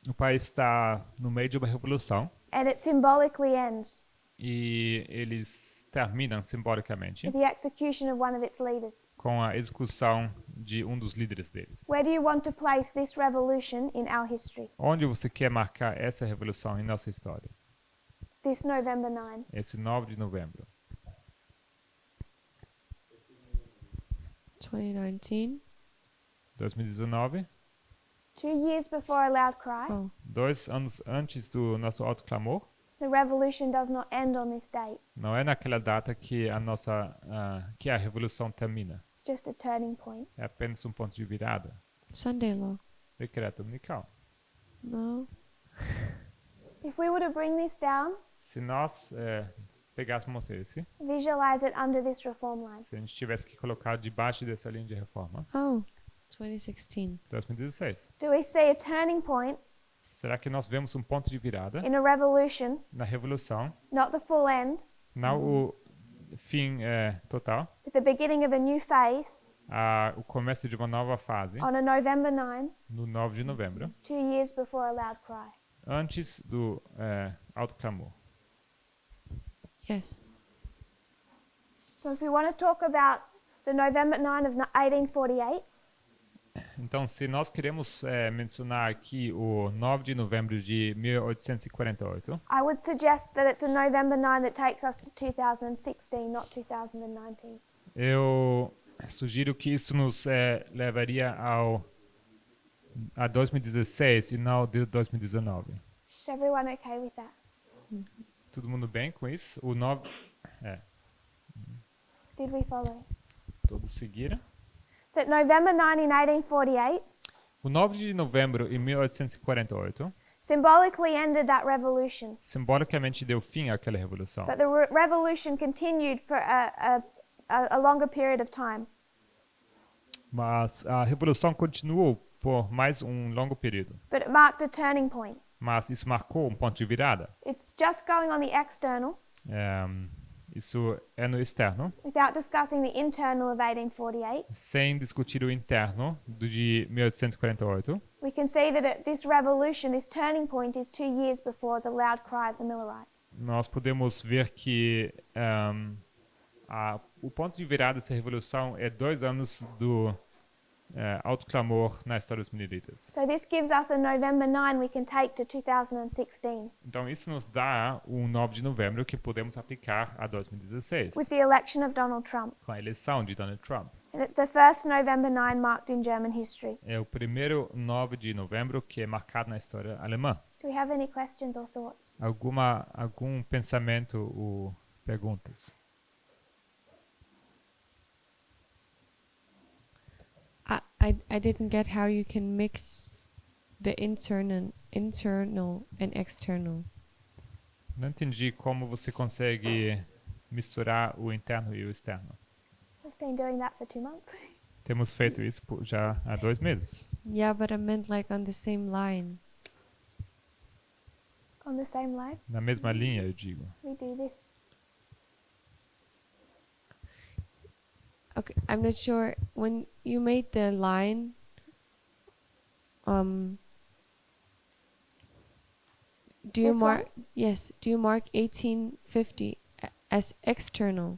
o país está no meio de uma revolução and it symbolically ends e eles terminam simbolicamente with the execution of one of its leaders. com a execução de um dos líderes deles. Where do you want to place this revolution in our history? Onde você quer marcar essa revolução em nossa história? This November 9. Esse 9 de novembro. 2019. 2019, 2 years before a loud cry, Oh. 2 anos antes do nosso alto clamor. the revolution does not end on this date. Não é naquela data que que a revolução termina. It's just a turning point. É apenas um ponto de virada. Sunday law. Decreto dominical. No. If we were to bring this down, Se nós pegássemos esse, visualize it under this reform line. se a gente tivesse que colocar debaixo dessa linha de reforma, Oh. 2016. 2016. Do we see a turning point Será que nós vemos um ponto de virada in a revolution, na revolução, not the full end, não o fim total, but the beginning of a new phase o começo de uma nova fase, on a November 9, no 9 de novembro, 2 years before a loud cry? antes do alto clamor? Yes. So if we want to talk about the November 9 of 1848, Então, se nós queremos mencionar aqui o 9 de novembro de 1848, I would suggest that it's a November 9 that takes us to 2016, not 2019. eu sugiro que isso nos levaria a 2016 e não de 2019. Is everyone okay with that? Todo mundo bem com isso? O 9... Did we follow? Todos seguiram? That November 9 in 1848 O 9 de novembro de 1848 symbolically ended that revolution, simbolicamente deu fim àquela revolução. but the revolution continued for a longer period of time. Mas a revolução continuou por mais um longo período. But it marked a turning point. Mas isso marcou um ponto de virada. It's just going on the external Isso é no externo, without discussing the internal of 1848. sem discutir o interno de 1848. We can see that this revolution, this turning point, is 2 years before the loud cry of the Millerites. Nós podemos ver que o ponto de virada dessa revolução é 2 anos do alto clamor na história dos mileritas. So this gives us a November 9 we can take to 2016 Então isso nos dá um 9 de novembro que podemos aplicar a 2016, with the election of Donald Trump. com a eleição de Donald Trump. And it's the first November 9 marked in German history. É o primeiro 9 de novembro que é marcado na história alemã. Do we have any questions or thoughts? Algum pensamento ou perguntas? I didn't get how you can mix the internal and external. Não entendi como você consegue misturar o interno e o externo. We've been doing that for 2 months. Temos feito isso já há 2 meses. Yeah, but I meant like on the same line. On the same line, Na mesma linha, eu digo. we do this. Okay, I'm not sure when you made the line. Do you This mark? Yes. Do you mark 1850 as external?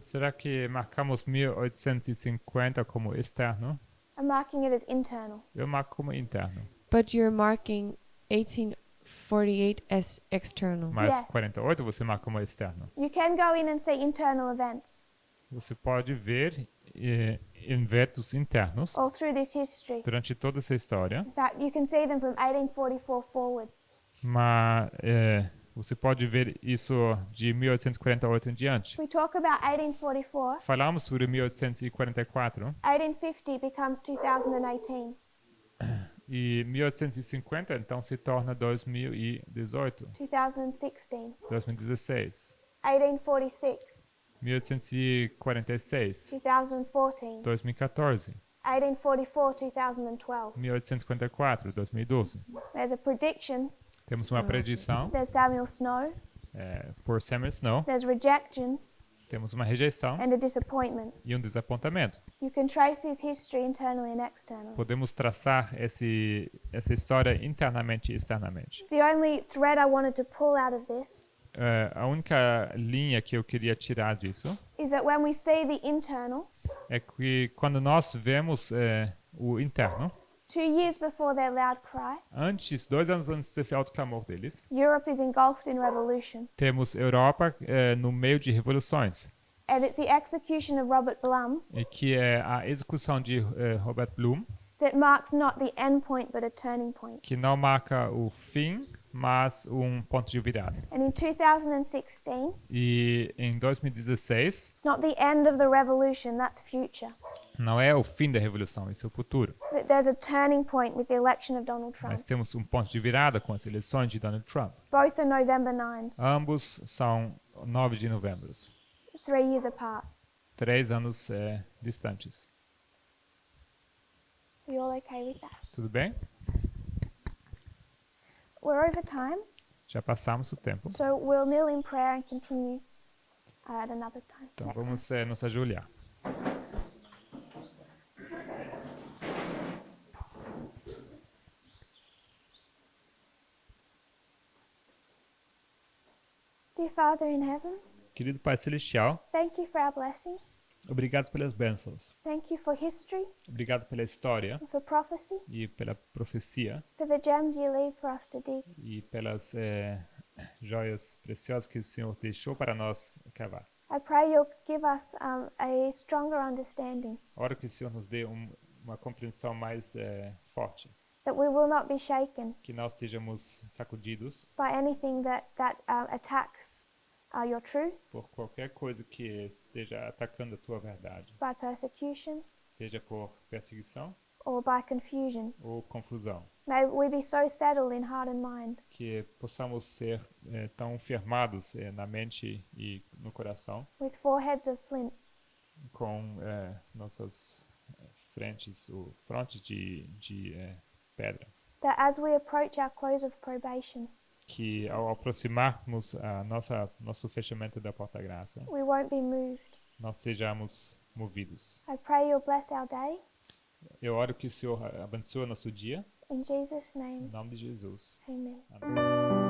Será que marcamos 1850 como externo? I'm marking it as internal. Eu marco como interno. But you're marking 1848 as external. Mas Yes. 48 você marca como externo. You can go in and see internal events Você pode ver eventos internos all through this history. durante toda essa história, In fact, you can see them from 1844 forward. mas você pode ver isso de 1848 em diante. We talk about 1844. Falamos sobre 1844 1850 becomes 2018. e 1850 então se torna 2018, 2016. 2016, 1846. 1846, 2014. 2014, 1844, 2012. 1854, 2012. There's a prediction. Temos uma predição There's Samuel Snow. por Samuel Snow. There's rejection Temos uma rejeição and a disappointment. e um desapontamento. You can trace this history internally and externally. Podemos traçar essa história internamente e externamente. The only thread I wanted to pull out of this A única linha que eu queria tirar disso is that when we see the internal, é que quando nós vemos o interno, 2 years before their loud cry, 2 anos antes desse alto clamor deles, Europe is engulfed in revolution. temos Europa no meio de revoluções, And it's the execution of Robert Blum e que é a execução de Robert Bloom, that marks not the end point but a turning point. que não marca o fim, mas um ponto de virada. And in 2016, E em 2016, it's not the end of the revolution, that's future. não é o fim da revolução, isso é o futuro. That there's a turning point with the election of Donald Trump. Nós temos um ponto de virada com as eleições de Donald Trump. Both are November 9s, Ambos são 9 de novembro, 3 years apart. 3 anos distantes. Are you all okay with that? Tudo bem? we're over time, Já passamos o tempo. so we'll kneel in prayer and continue at another time. Então next time. vamos nos ajoelhar. Dear Father in heaven, Querido Pai Celestial, thank you for our blessings. obrigado pelas bênçãos. Thank you for history, Obrigado pela história and for prophecy, e pela profecia for the gems you leave for us to dig. e pelas joias preciosas que o Senhor deixou para nós cavar. I pray you'll give us a stronger understanding, Oro que o Senhor nos dê uma compreensão mais forte, that we will not be shaken que nós estejamos sacudidos by anything that attacks your truth, por qualquer coisa que esteja atacando a tua verdade, by persecution, seja por perseguição or by confusion. ou confusão. May we be so settled in heart and mind Que possamos ser tão firmados na mente e no coração, with foreheads of flint, com nossas frontes de pedra, that as we approach our close of probation, que ao aproximarmos nosso fechamento da porta-graça, we won't be moved. nós sejamos movidos. I pray you'll bless our day. Eu oro que o Senhor abençoe nosso dia, In Jesus' em name, nome de Jesus. amen. Amém.